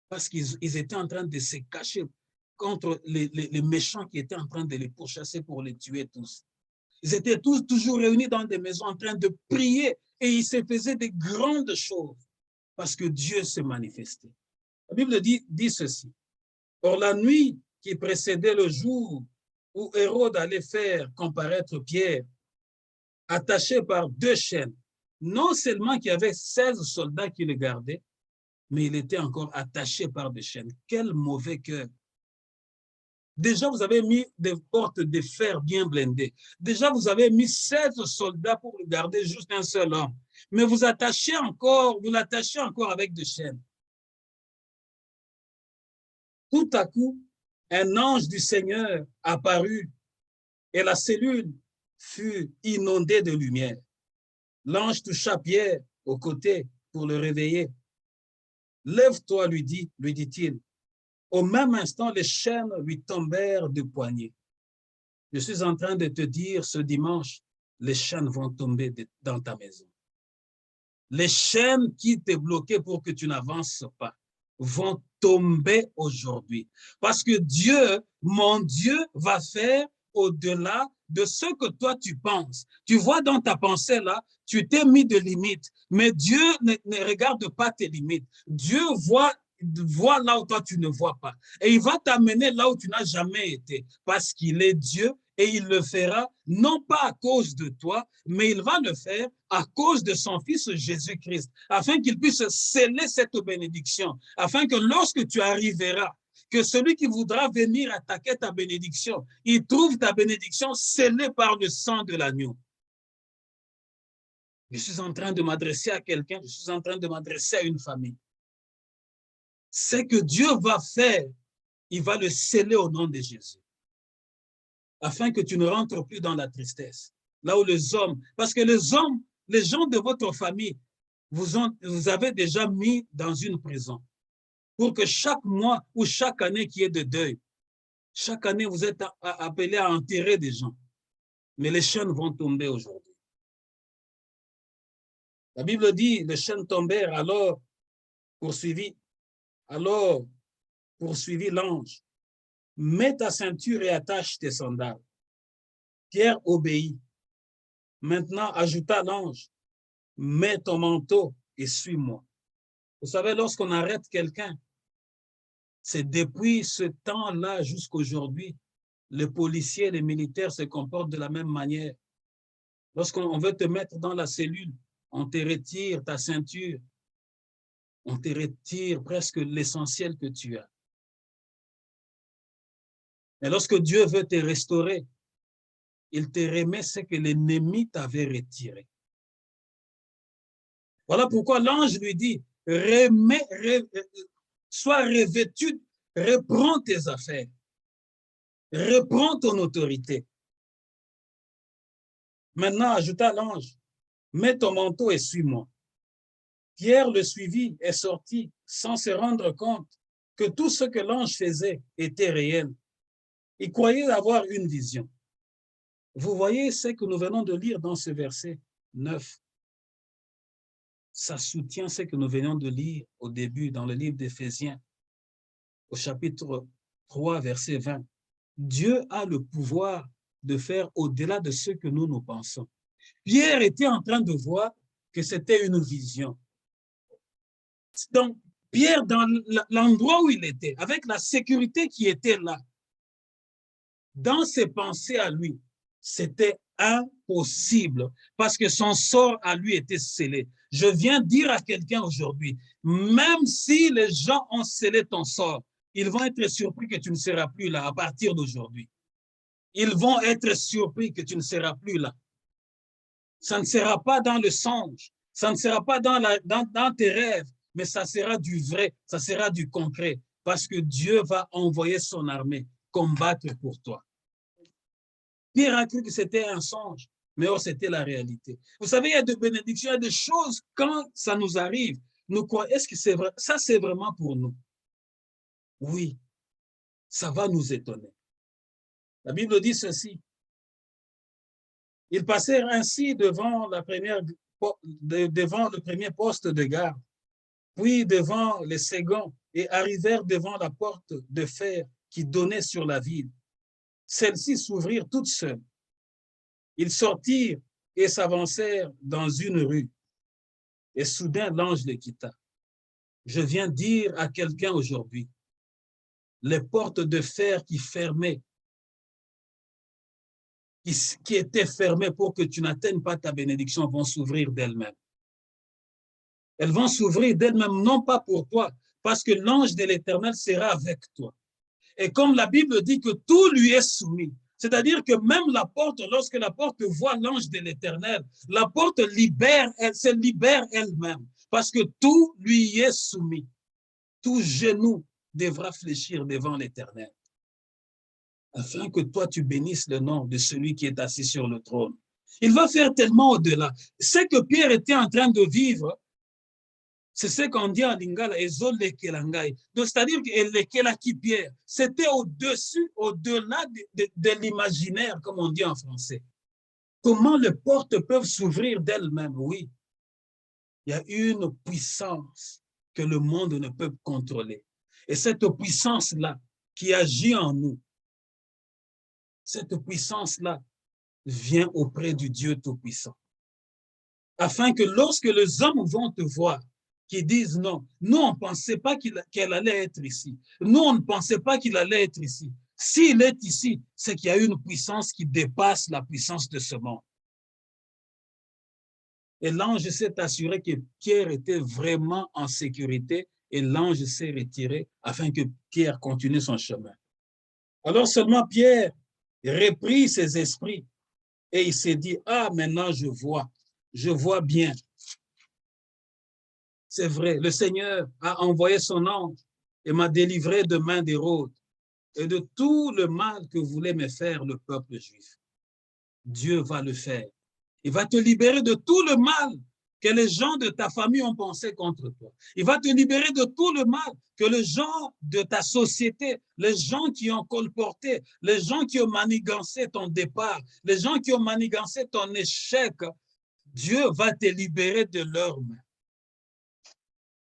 parce qu'ils étaient en train de se cacher contre les méchants qui étaient en train de les pourchasser pour les tuer tous. Ils étaient tous toujours réunis dans des maisons en train de prier et ils se faisaient de grandes choses parce que Dieu se manifestait. La Bible dit ceci. Or, la nuit qui précédait le jour où Hérode allait faire comparaître Pierre, attaché par 2 chaînes, non seulement qu'il y avait 16 soldats qui le gardaient, mais il était encore attaché par des chaînes. Quel mauvais cœur! Déjà, vous avez mis des portes de fer bien blindées. Déjà, vous avez mis 16 soldats pour le garder, juste un seul homme. Mais vous l'attachez encore avec des chaînes. Tout à coup, un ange du Seigneur apparut et la cellule fut inondée de lumière. L'ange toucha Pierre au côté pour le réveiller. Lève-toi, lui dit-il. Au même instant, les chaînes lui tombèrent du poignet. Je suis en train de te dire ce dimanche, les chaînes vont tomber dans ta maison. Les chaînes qui t'ont bloqué pour que tu n'avances pas vont tomber aujourd'hui. Parce que Dieu, mon Dieu, va faire au-delà de ce que toi tu penses. Tu vois dans ta pensée là, tu t'es mis de limites, mais Dieu ne regarde pas tes limites. Dieu voit là où toi tu ne vois pas. Et il va t'amener là où tu n'as jamais été, parce qu'il est Dieu et il le fera non pas à cause de toi, mais il va le faire à cause de son Fils Jésus-Christ, afin qu'il puisse sceller cette bénédiction, afin que lorsque tu arriveras, que celui qui voudra venir attaquer ta bénédiction, il trouve ta bénédiction scellée par le sang de l'agneau. Je suis en train de m'adresser à quelqu'un, je suis en train de m'adresser à une famille. Ce que Dieu va faire, il va le sceller au nom de Jésus, afin que tu ne rentres plus dans la tristesse. Là où les hommes, parce que les hommes, les gens de votre famille, vous avez déjà mis dans une prison pour que chaque mois ou chaque année qu'il y ait de deuil, chaque année vous êtes appelés à enterrer des gens. Mais les chaînes vont tomber aujourd'hui. La Bible dit, les chaînes tombèrent, alors poursuivit l'ange. Mets ta ceinture et attache tes sandales. Pierre obéit. Maintenant, ajouta l'ange, mets ton manteau et suis-moi. Vous savez, lorsqu'on arrête quelqu'un, c'est depuis ce temps-là jusqu'aujourd'hui, les policiers, les militaires se comportent de la même manière. Lorsqu'on veut te mettre dans la cellule, on te retire ta ceinture, on te retire presque l'essentiel que tu as. Mais lorsque Dieu veut te restaurer, il te remet ce que l'ennemi t'avait retiré. Voilà pourquoi l'ange lui dit, sois revêtu, reprends tes affaires, reprends ton autorité. Maintenant, ajouta l'ange, mets ton manteau et suis-moi. Pierre le suivit et sortit sans se rendre compte que tout ce que l'ange faisait était réel. Il croyait avoir une vision. Vous voyez ce que nous venons de lire dans ce verset 9. Ça soutient ce que nous venons de lire au début dans le livre d'Éphésiens, au chapitre 3, verset 20. Dieu a le pouvoir de faire au-delà de ce que nous pensons. Pierre était en train de voir que c'était une vision. Donc, Pierre, dans l'endroit où il était, avec la sécurité qui était là, dans ses pensées à lui, c'était impossible parce que son sort à lui était scellé. Je viens dire à quelqu'un aujourd'hui, même si les gens ont scellé ton sort, ils vont être surpris que tu ne seras plus là à partir d'aujourd'hui. Ils vont être surpris que tu ne seras plus là. Ça ne sera pas dans le songe, ça ne sera pas dans tes rêves, mais ça sera du vrai, ça sera du concret, parce que Dieu va envoyer son armée combattre pour toi. Pierre a cru que c'était un songe, mais oh, c'était la réalité. Vous savez, il y a des bénédictions, il y a des choses, quand ça nous arrive, nous croyons, est-ce que c'est vrai? Ça, c'est vraiment pour nous. Oui, ça va nous étonner. La Bible dit ceci. Ils passèrent ainsi devant le premier poste de garde. puis devant les Ségons, et arrivèrent devant la porte de fer qui donnait sur la ville. Celles-ci s'ouvrirent toutes seules. Ils sortirent et s'avancèrent dans une rue. Et soudain, l'ange les quitta. Je viens dire à quelqu'un aujourd'hui, les portes de fer qui fermaient, qui étaient fermées pour que tu n'atteignes pas ta bénédiction, vont s'ouvrir d'elles-mêmes. Elles vont s'ouvrir d'elles-mêmes, non pas pour toi, parce que l'ange de l'Éternel sera avec toi. Et comme la Bible dit que tout lui est soumis, c'est-à-dire que même la porte, lorsque la porte voit l'ange de l'Éternel, la porte libère, elle se libère elle-même, parce que tout lui est soumis. Tout genou devra fléchir devant l'Éternel, afin que toi tu bénisses le nom de celui qui est assis sur le trône. Il va faire tellement au-delà. Ce que Pierre était en train de vivre, c'est ce qu'on dit en lingala, donc c'est-à-dire que Pierre, c'était au-dessus, au-delà de l'imaginaire, comme on dit en français. Comment les portes peuvent s'ouvrir d'elles-mêmes? Oui, il y a une puissance que le monde ne peut contrôler. Et cette puissance-là qui agit en nous, cette puissance-là vient auprès du Dieu Tout-Puissant. Afin que lorsque les hommes vont te voir, qui disent non, nous on ne pensait pas qu'elle allait être ici. Nous on ne pensait pas qu'il allait être ici. S'il est ici, c'est qu'il y a une puissance qui dépasse la puissance de ce monde. Et l'ange s'est assuré que Pierre était vraiment en sécurité et l'ange s'est retiré afin que Pierre continue son chemin. Alors seulement Pierre reprit ses esprits et il s'est dit, ah maintenant je vois bien. C'est vrai, le Seigneur a envoyé son ange et m'a délivré de main d'Hérode et de tout le mal que voulait me faire le peuple juif. Dieu va le faire. Il va te libérer de tout le mal que les gens de ta famille ont pensé contre toi. Il va te libérer de tout le mal que les gens de ta société, les gens qui ont colporté, les gens qui ont manigancé ton départ, les gens qui ont manigancé ton échec. Dieu va te libérer de leurs mains.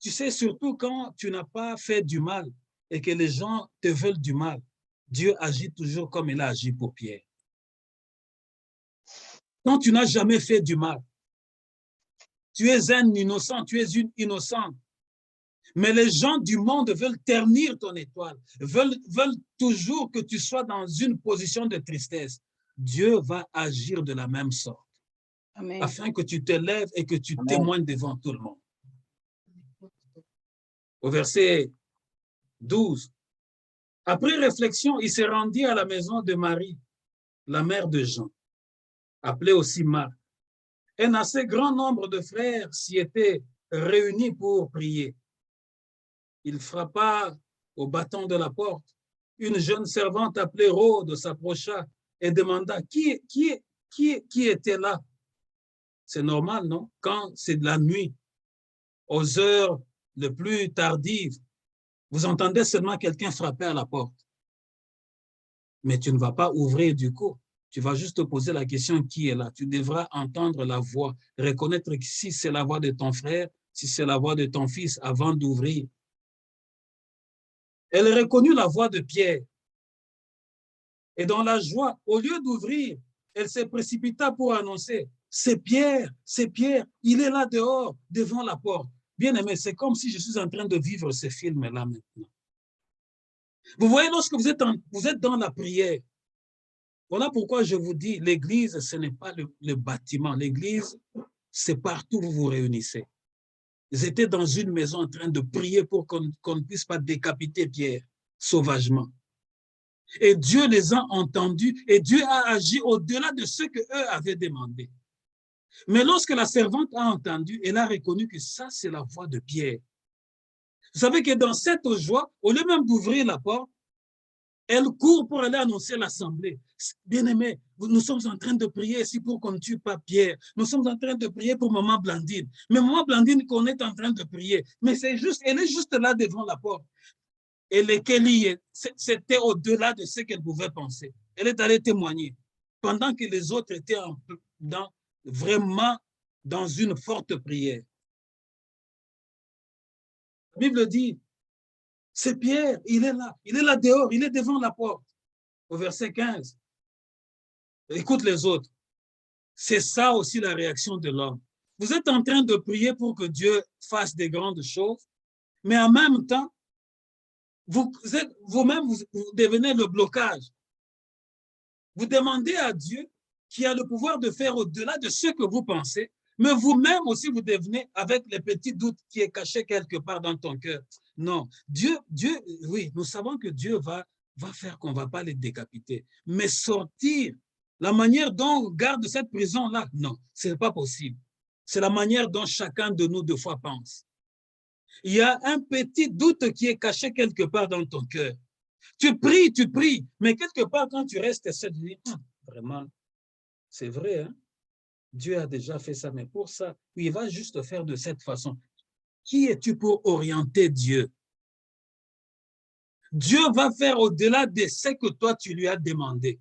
Tu sais, surtout quand tu n'as pas fait du mal et que les gens te veulent du mal, Dieu agit toujours comme il a agi pour Pierre. Quand tu n'as jamais fait du mal, tu es un innocent, tu es une innocente. Mais les gens du monde veulent ternir ton étoile, veulent toujours que tu sois dans une position de tristesse. Dieu va agir de la même sorte. Amen. Afin que tu te lèves et que tu Amen. Témoignes devant tout le monde. Au verset 12, après réflexion, il s'est rendu à la maison de Marie, la mère de Jean, appelée aussi Marc. Un assez grand nombre de frères s'y étaient réunis pour prier. Il frappa au bâton de la porte. Une jeune servante appelée Rhode s'approcha et demanda qui était là. C'est normal, non? Quand c'est de la nuit, aux heures les plus tardives, vous entendez seulement quelqu'un frapper à la porte. Mais tu ne vas pas ouvrir du coup. Tu vas juste te poser la question qui est là. Tu devras entendre la voix, reconnaître si c'est la voix de ton frère, si c'est la voix de ton fils avant d'ouvrir. Elle reconnut la voix de Pierre. Et dans la joie, au lieu d'ouvrir, elle se précipita pour annoncer, c'est Pierre, il est là dehors, devant la porte. Bien aimé, c'est comme si je suis en train de vivre ce film-là maintenant. Vous voyez, lorsque vous êtes dans la prière, voilà pourquoi je vous dis, l'église, ce n'est pas le bâtiment. L'église, c'est partout où vous vous réunissez. Ils étaient dans une maison en train de prier pour qu'on ne puisse pas décapiter Pierre sauvagement. Et Dieu les a entendus et Dieu a agi au-delà de ce qu'eux avaient demandé. Mais lorsque la servante a entendu, elle a reconnu que ça, c'est la voix de Pierre. Vous savez que dans cette joie, au lieu même d'ouvrir la porte, elle court pour aller annoncer l'assemblée. Bien-aimés, nous sommes en train de prier ici pour qu'on ne tue pas Pierre. Nous sommes en train de prier pour Maman Blandine. Mais Maman Blandine qu'on est en train de prier, mais elle est juste là devant la porte. Et les Kelly, c'était au-delà de ce qu'elle pouvait penser. Elle est allée témoigner. Pendant que les autres étaient vraiment dans une forte prière. La Bible dit, c'est Pierre, il est là dehors, il est devant la porte. Au verset 15. Écoute les autres. C'est ça aussi la réaction de l'homme. Vous êtes en train de prier pour que Dieu fasse des grandes choses, mais en même temps, vous-même, vous devenez le blocage. Vous demandez à Dieu qui a le pouvoir de faire au-delà de ce que vous pensez, mais vous-même aussi, vous devenez avec les petits doutes qui est caché quelque part dans ton cœur. Non, Dieu, oui, nous savons que Dieu va faire qu'on ne va pas les décapiter, mais sortir, la manière dont on garde cette prison-là, non, ce n'est pas possible. C'est la manière dont chacun de nous, deux fois, pense. Il y a un petit doute qui est caché quelque part dans ton cœur. Tu pries, mais quelque part, quand tu restes seul, tu dis, vraiment, c'est vrai, hein? Dieu a déjà fait ça, mais pour ça, il va juste faire de cette façon. Qui es-tu pour orienter Dieu? Dieu va faire au-delà de ce que toi, tu lui as demandé.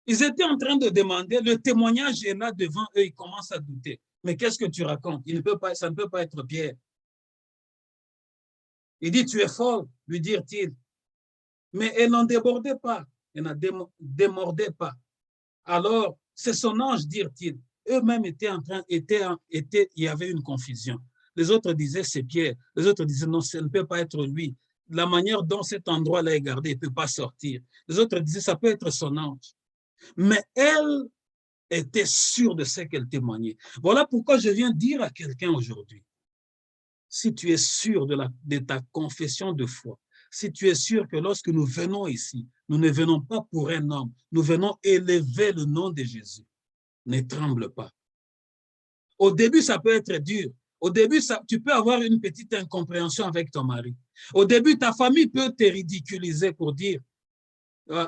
Ils étaient en train de demander, le témoignage est là devant eux, ils commencent à douter. Mais qu'est-ce que tu racontes? Ça ne peut pas être Pierre. Il dit, tu es folle, lui dirent-ils. Mais elle n'en débordait pas, elle n'en démordait pas. Alors, c'est son ange, dirent-ils. Eux-mêmes étaient en train, il y avait une confusion. Les autres disaient, c'est Pierre. Les autres disaient, non, ça ne peut pas être lui. La manière dont cet endroit-là est gardé, il ne peut pas sortir. Les autres disaient, ça peut être son ange. Mais elle était sûre de ce qu'elle témoignait. Voilà pourquoi je viens dire à quelqu'un aujourd'hui, si tu es sûr de ta confession de foi, si tu es sûr que lorsque nous venons ici, nous ne venons pas pour un homme, nous venons élever le nom de Jésus, ne tremble pas. Au début, ça peut être dur. Au début, tu peux avoir une petite incompréhension avec ton mari. Au début, ta famille peut te ridiculiser pour dire,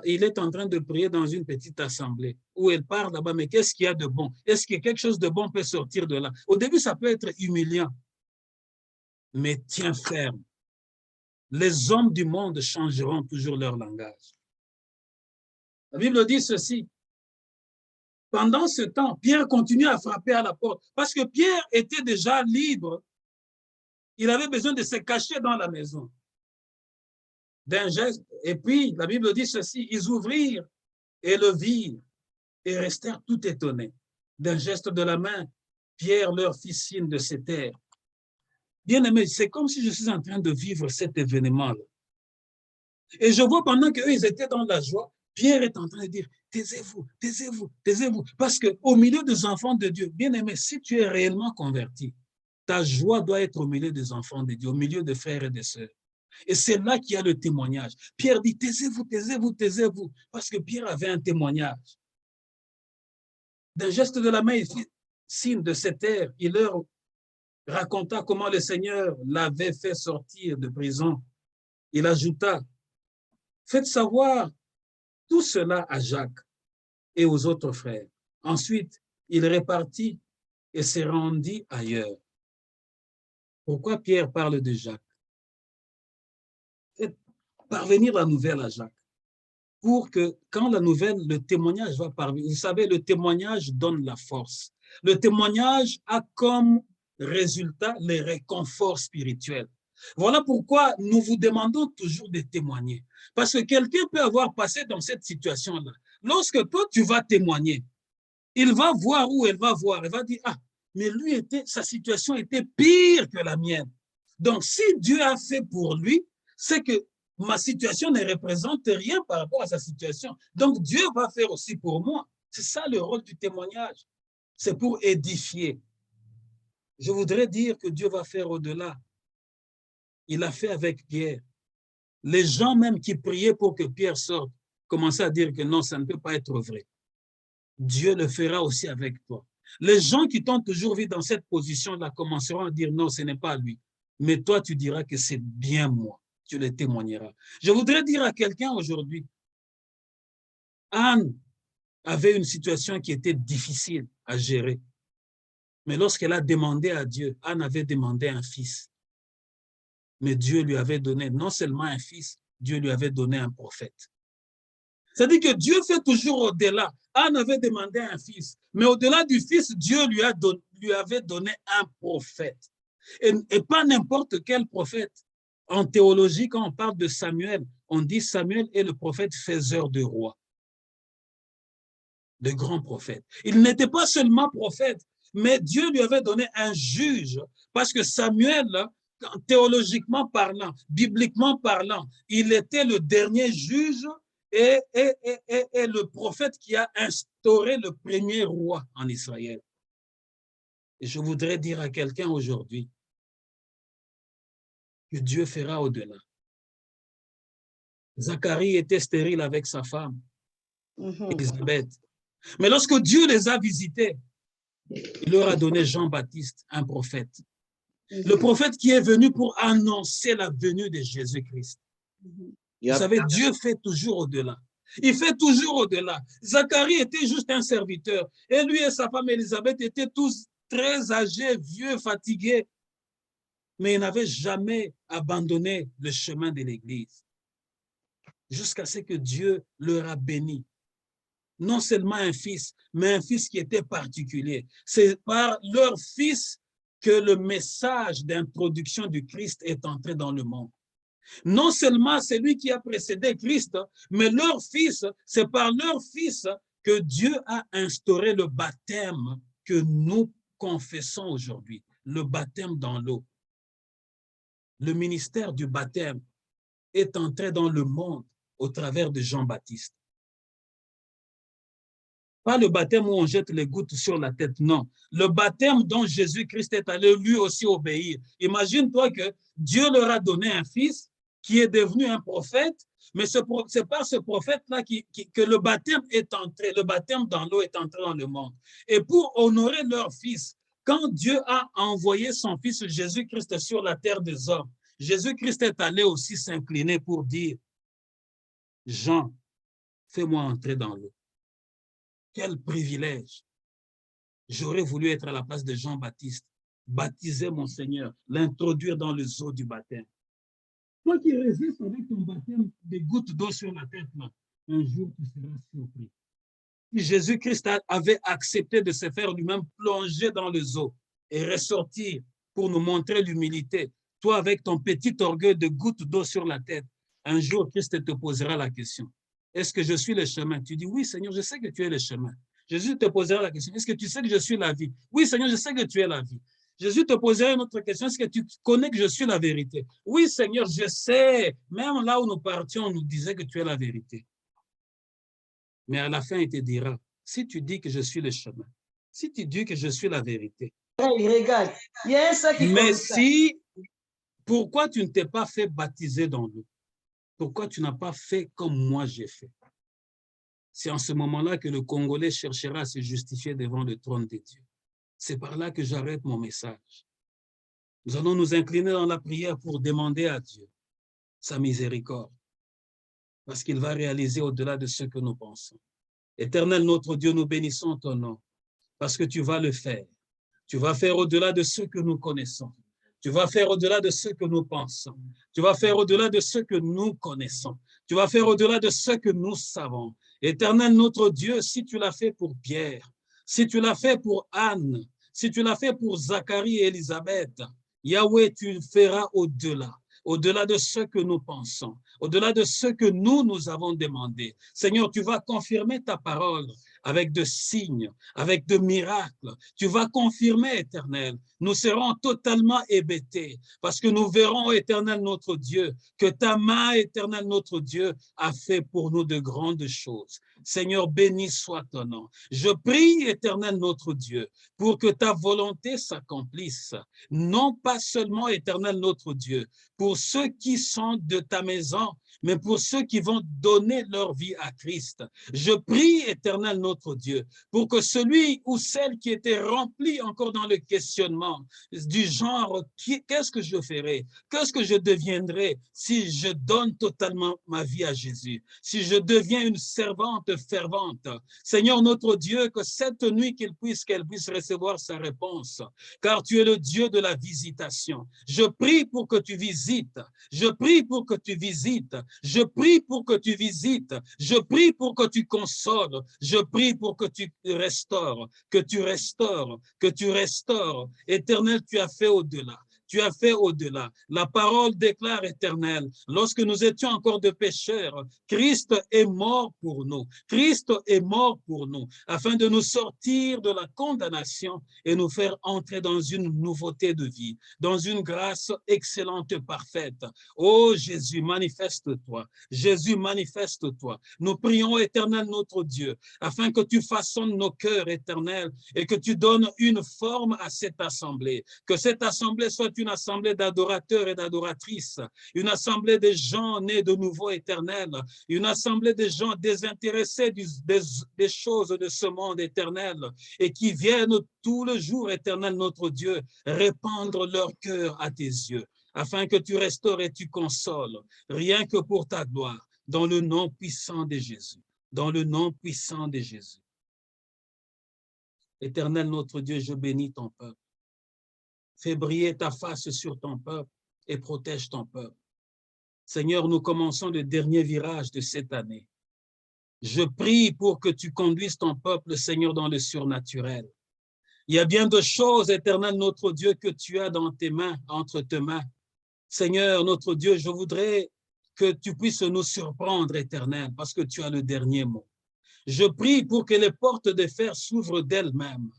il est en train de prier dans une petite assemblée où elle parle là-bas, mais qu'est-ce qu'il y a de bon? Est-ce que quelque chose de bon peut sortir de là? Au début, ça peut être humiliant, mais tiens ferme. Les hommes du monde changeront toujours leur langage. La Bible dit ceci. Pendant ce temps, Pierre continue à frapper à la porte parce que Pierre était déjà libre. Il avait besoin de se cacher dans la maison. D'un geste, et puis la Bible dit ceci, ils ouvrirent et le virent et restèrent tout étonnés. D'un geste de la main, Pierre leur fit signe de se taire. Bien-aimé, c'est comme si je suis en train de vivre cet événement-là. Et je vois pendant qu'eux, ils étaient dans la joie, Pierre est en train de dire, taisez-vous, taisez-vous, taisez-vous. Parce qu'au milieu des enfants de Dieu, bien-aimé, si tu es réellement converti, ta joie doit être au milieu des enfants de Dieu, au milieu des frères et des sœurs. Et c'est là qu'il y a le témoignage. Pierre dit, taisez-vous, taisez-vous, taisez-vous. Parce que Pierre avait un témoignage. D'un geste de la main, il fit signe de cette terre. Il leur raconta comment le Seigneur l'avait fait sortir de prison. Il ajouta, faites savoir tout cela à Jacques et aux autres frères. Ensuite, il repartit et se rendit ailleurs. Pourquoi Pierre parle de Jacques? Faites parvenir la nouvelle à Jacques pour que quand la nouvelle, le témoignage va parvenir, vous savez, le témoignage donne la force. Le témoignage a comme résultat les réconforts spirituels. Voilà pourquoi nous vous demandons toujours de témoigner. Parce que quelqu'un peut avoir passé dans cette situation-là. Lorsque toi, tu vas témoigner, il va voir où elle va voir. Elle va dire, ah, mais lui, sa situation était pire que la mienne. Donc, si Dieu a fait pour lui, c'est que ma situation ne représente rien par rapport à sa situation. Donc, Dieu va faire aussi pour moi. C'est ça le rôle du témoignage. C'est pour édifier. Je voudrais dire que Dieu va faire au-delà. Il a fait avec Pierre. Les gens même qui priaient pour que Pierre sorte commençaient à dire que non, ça ne peut pas être vrai. Dieu le fera aussi avec toi. Les gens qui t'ont toujours vu dans cette position-là commenceront à dire non, ce n'est pas lui. Mais toi, tu diras que c'est bien moi. Tu le témoigneras. Je voudrais dire à quelqu'un aujourd'hui, Anne avait une situation qui était difficile à gérer. Mais lorsqu'elle a demandé à Dieu, Anne avait demandé un fils. Mais Dieu lui avait donné non seulement un fils, Dieu lui avait donné un prophète. C'est-à-dire que Dieu fait toujours au-delà. Anne avait demandé un fils, mais au-delà du fils, Dieu lui avait donné un prophète. Et pas n'importe quel prophète. En théologie, quand on parle de Samuel, on dit Samuel est le prophète faiseur de rois, de grands prophètes. Il n'était pas seulement prophète, mais Dieu lui avait donné un juge, parce que Samuel, théologiquement parlant, bibliquement parlant, il était le dernier juge et le prophète qui a instauré le premier roi en Israël. Et je voudrais dire à quelqu'un aujourd'hui que Dieu fera au-delà. Zacharie était stérile avec sa femme, Élisabeth. Mais lorsque Dieu les a visités, il leur a donné Jean-Baptiste, un prophète. Le prophète qui est venu pour annoncer la venue de Jésus-Christ. Vous savez, Dieu fait toujours au-delà. Il fait toujours au-delà. Zacharie était juste un serviteur. Et lui et sa femme Élisabeth étaient tous très âgés, vieux, fatigués. Mais ils n'avaient jamais abandonné le chemin de l'Église. Jusqu'à ce que Dieu leur a béni. Non seulement un fils, mais un fils qui était particulier. C'est par leur fils que le message d'introduction du Christ est entré dans le monde. Non seulement c'est lui qui a précédé Christ, mais leur fils, c'est par leur fils que Dieu a instauré le baptême que nous confessons aujourd'hui, le baptême dans l'eau. Le ministère du baptême est entré dans le monde au travers de Jean-Baptiste. Pas le baptême où on jette les gouttes sur la tête, non. Le baptême dont Jésus-Christ est allé lui aussi obéir. Imagine-toi que Dieu leur a donné un fils qui est devenu un prophète, mais c'est par ce prophète-là que le baptême est entré, le baptême dans l'eau est entré dans le monde. Et pour honorer leur fils, quand Dieu a envoyé son fils Jésus-Christ sur la terre des hommes, Jésus-Christ est allé aussi s'incliner pour dire, Jean, fais-moi entrer dans l'eau. Quel privilège! J'aurais voulu être à la place de Jean-Baptiste, baptiser mon Seigneur, l'introduire dans les eaux du baptême. Toi qui résistes avec ton baptême des gouttes d'eau sur la tête, là, un jour tu seras surpris. Si Jésus-Christ avait accepté de se faire lui-même plonger dans les eaux et ressortir pour nous montrer l'humilité, toi avec ton petit orgueil de gouttes d'eau sur la tête, un jour Christ te posera la question. Est-ce que je suis le chemin? Tu dis, oui Seigneur, je sais que tu es le chemin. Jésus te posera la question, est-ce que tu sais que je suis la vie? Oui Seigneur, je sais que tu es la vie. Jésus te posera une autre question, est-ce que tu connais que je suis la vérité? Oui Seigneur, je sais. Même là où nous partions, on nous disait que tu es la vérité. Mais à la fin, il te dira, si tu dis que je suis le chemin, si tu dis que je suis la vérité, regarde, il y a ça qui mais si, pourquoi tu ne t'es pas fait baptiser dans l'eau? Pourquoi tu n'as pas fait comme moi j'ai fait? C'est en ce moment-là que le Congolais cherchera à se justifier devant le trône de Dieu. C'est par là que j'arrête mon message. Nous allons nous incliner dans la prière pour demander à Dieu sa miséricorde, parce qu'il va réaliser au-delà de ce que nous pensons. Éternel notre Dieu, nous bénissons ton nom, parce que tu vas le faire. Tu vas faire au-delà de ce que nous connaissons. Tu vas faire au-delà de ce que nous pensons. Tu vas faire au-delà de ce que nous connaissons. Tu vas faire au-delà de ce que nous savons. Éternel notre Dieu, si tu l'as fait pour Pierre, si tu l'as fait pour Anne, si tu l'as fait pour Zacharie et Élisabeth, Yahweh, tu le feras au-delà. Au-delà de ce que nous pensons, au-delà de ce que nous avons demandé. Seigneur, tu vas confirmer ta parole avec de signes, avec de miracles. Tu vas confirmer, Éternel. Nous serons totalement hébétés parce que nous verrons, Éternel notre Dieu, que ta main, Éternel notre Dieu, a fait pour nous de grandes choses. Seigneur, béni soit ton nom. Je prie, Éternel notre Dieu, pour que ta volonté s'accomplisse. Non pas seulement, Éternel notre Dieu, pour ceux qui sont de ta maison, mais pour ceux qui vont donner leur vie à Christ. Je prie, Éternel notre Dieu, pour que celui ou celle qui était rempli encore dans le questionnement du genre, qu'est-ce que je ferai? Qu'est-ce que je deviendrai si je donne totalement ma vie à Jésus? Si je deviens une servante fervente? Seigneur notre Dieu, que cette nuit qu'elle puisse recevoir sa réponse, car tu es le Dieu de la visitation. Je prie pour que tu visites, je prie pour que tu visites, je prie pour que tu visites, je prie pour que tu consoles, je prie pour que tu restaures, que tu restaures, que tu restaures. Éternel, tu as fait au-delà. tu as fait au-delà. La parole déclare, Éternel, lorsque nous étions encore de pécheurs, Christ est mort pour nous. Christ est mort pour nous, afin de nous sortir de la condamnation et nous faire entrer dans une nouveauté de vie, dans une grâce excellente et parfaite. Oh Jésus, manifeste-toi. Jésus, manifeste-toi. Nous prions, Éternel, notre Dieu, afin que tu façonnes nos cœurs, Éternel, et que tu donnes une forme à cette assemblée. Que cette assemblée soit une assemblée d'adorateurs et d'adoratrices, une assemblée des gens nés de nouveau, Éternel, une assemblée des gens désintéressés des choses de ce monde éternel et qui viennent tout le jour, Éternel, notre Dieu, répandre leur cœur à tes yeux, afin que tu restaures et tu consoles, rien que pour ta gloire, dans le nom puissant de Jésus, dans le nom puissant de Jésus. Éternel, notre Dieu, je bénis ton peuple. Fais briller ta face sur ton peuple et protège ton peuple. Seigneur, nous commençons le dernier virage de cette année. Je prie pour que tu conduises ton peuple, Seigneur, dans le surnaturel. Il y a bien de choses, Éternel, notre Dieu, que tu as dans tes mains, entre tes mains. Seigneur, notre Dieu, je voudrais que tu puisses nous surprendre, Éternel, parce que tu as le dernier mot. Je prie pour que les portes de fer s'ouvrent d'elles-mêmes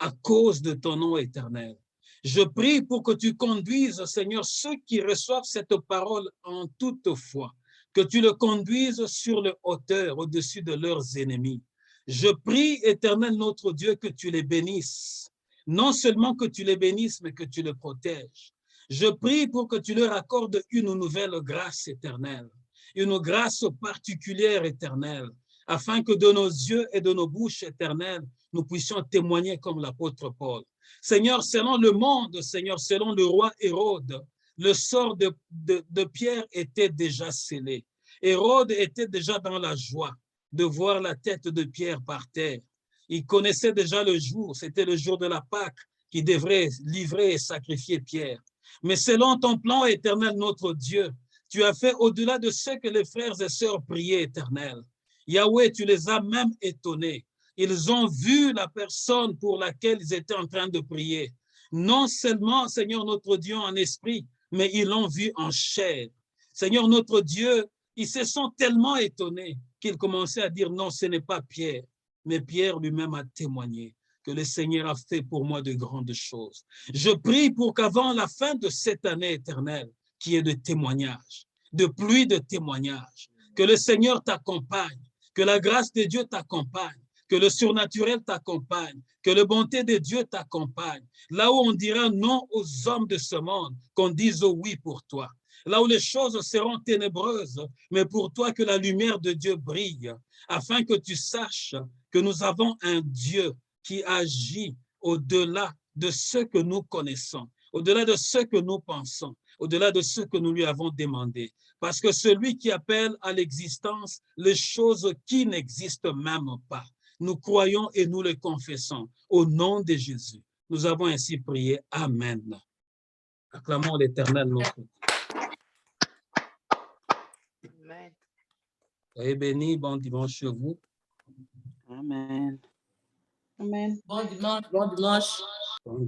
à cause de ton nom éternel. Je prie pour que tu conduises, Seigneur, ceux qui reçoivent cette parole en toute foi, que tu le conduises sur le hauteur au-dessus de leurs ennemis. Je prie, Éternel, notre Dieu, que tu les bénisses. Non seulement que tu les bénisses, mais que tu les protèges. Je prie pour que tu leur accordes une nouvelle grâce éternelle, une grâce particulière éternelle, afin que de nos yeux et de nos bouches éternelles, nous puissions témoigner comme l'apôtre Paul. Seigneur, selon le monde, Seigneur, selon le roi Hérode, le sort de Pierre était déjà scellé. Hérode était déjà dans la joie de voir la tête de Pierre par terre. Il connaissait déjà le jour, c'était le jour de la Pâque, qui devrait livrer et sacrifier Pierre. Mais selon ton plan éternel, notre Dieu, tu as fait au-delà de ce que les frères et sœurs priaient, éternel. Yahweh, tu les as même étonnés. Ils ont vu la personne pour laquelle ils étaient en train de prier. Non seulement, Seigneur notre Dieu, en esprit, mais ils l'ont vu en chair. Seigneur notre Dieu, ils se sont tellement étonnés qu'ils commençaient à dire non, ce n'est pas Pierre. Mais Pierre lui-même a témoigné que le Seigneur a fait pour moi de grandes choses. Je prie pour qu'avant la fin de cette année éternelle, qu'il y ait de témoignages, de pluie de témoignages, que le Seigneur t'accompagne, que la grâce de Dieu t'accompagne, que le surnaturel t'accompagne, que la bonté de Dieu t'accompagne. Là où on dira non aux hommes de ce monde, qu'on dise oui pour toi. Là où les choses seront ténébreuses, mais pour toi que la lumière de Dieu brille, afin que tu saches que nous avons un Dieu qui agit au-delà de ce que nous connaissons, au-delà de ce que nous pensons, au-delà de ce que nous lui avons demandé. Parce que celui qui appelle à l'existence les choses qui n'existent même pas, nous croyons et nous le confessons au nom de Jésus. Nous avons ainsi prié. Amen. Acclamons l'Éternel notre Dieu. Amen. Soyez bénis, bon dimanche à vous. Amen. Amen. Bon dimanche, bon dimanche.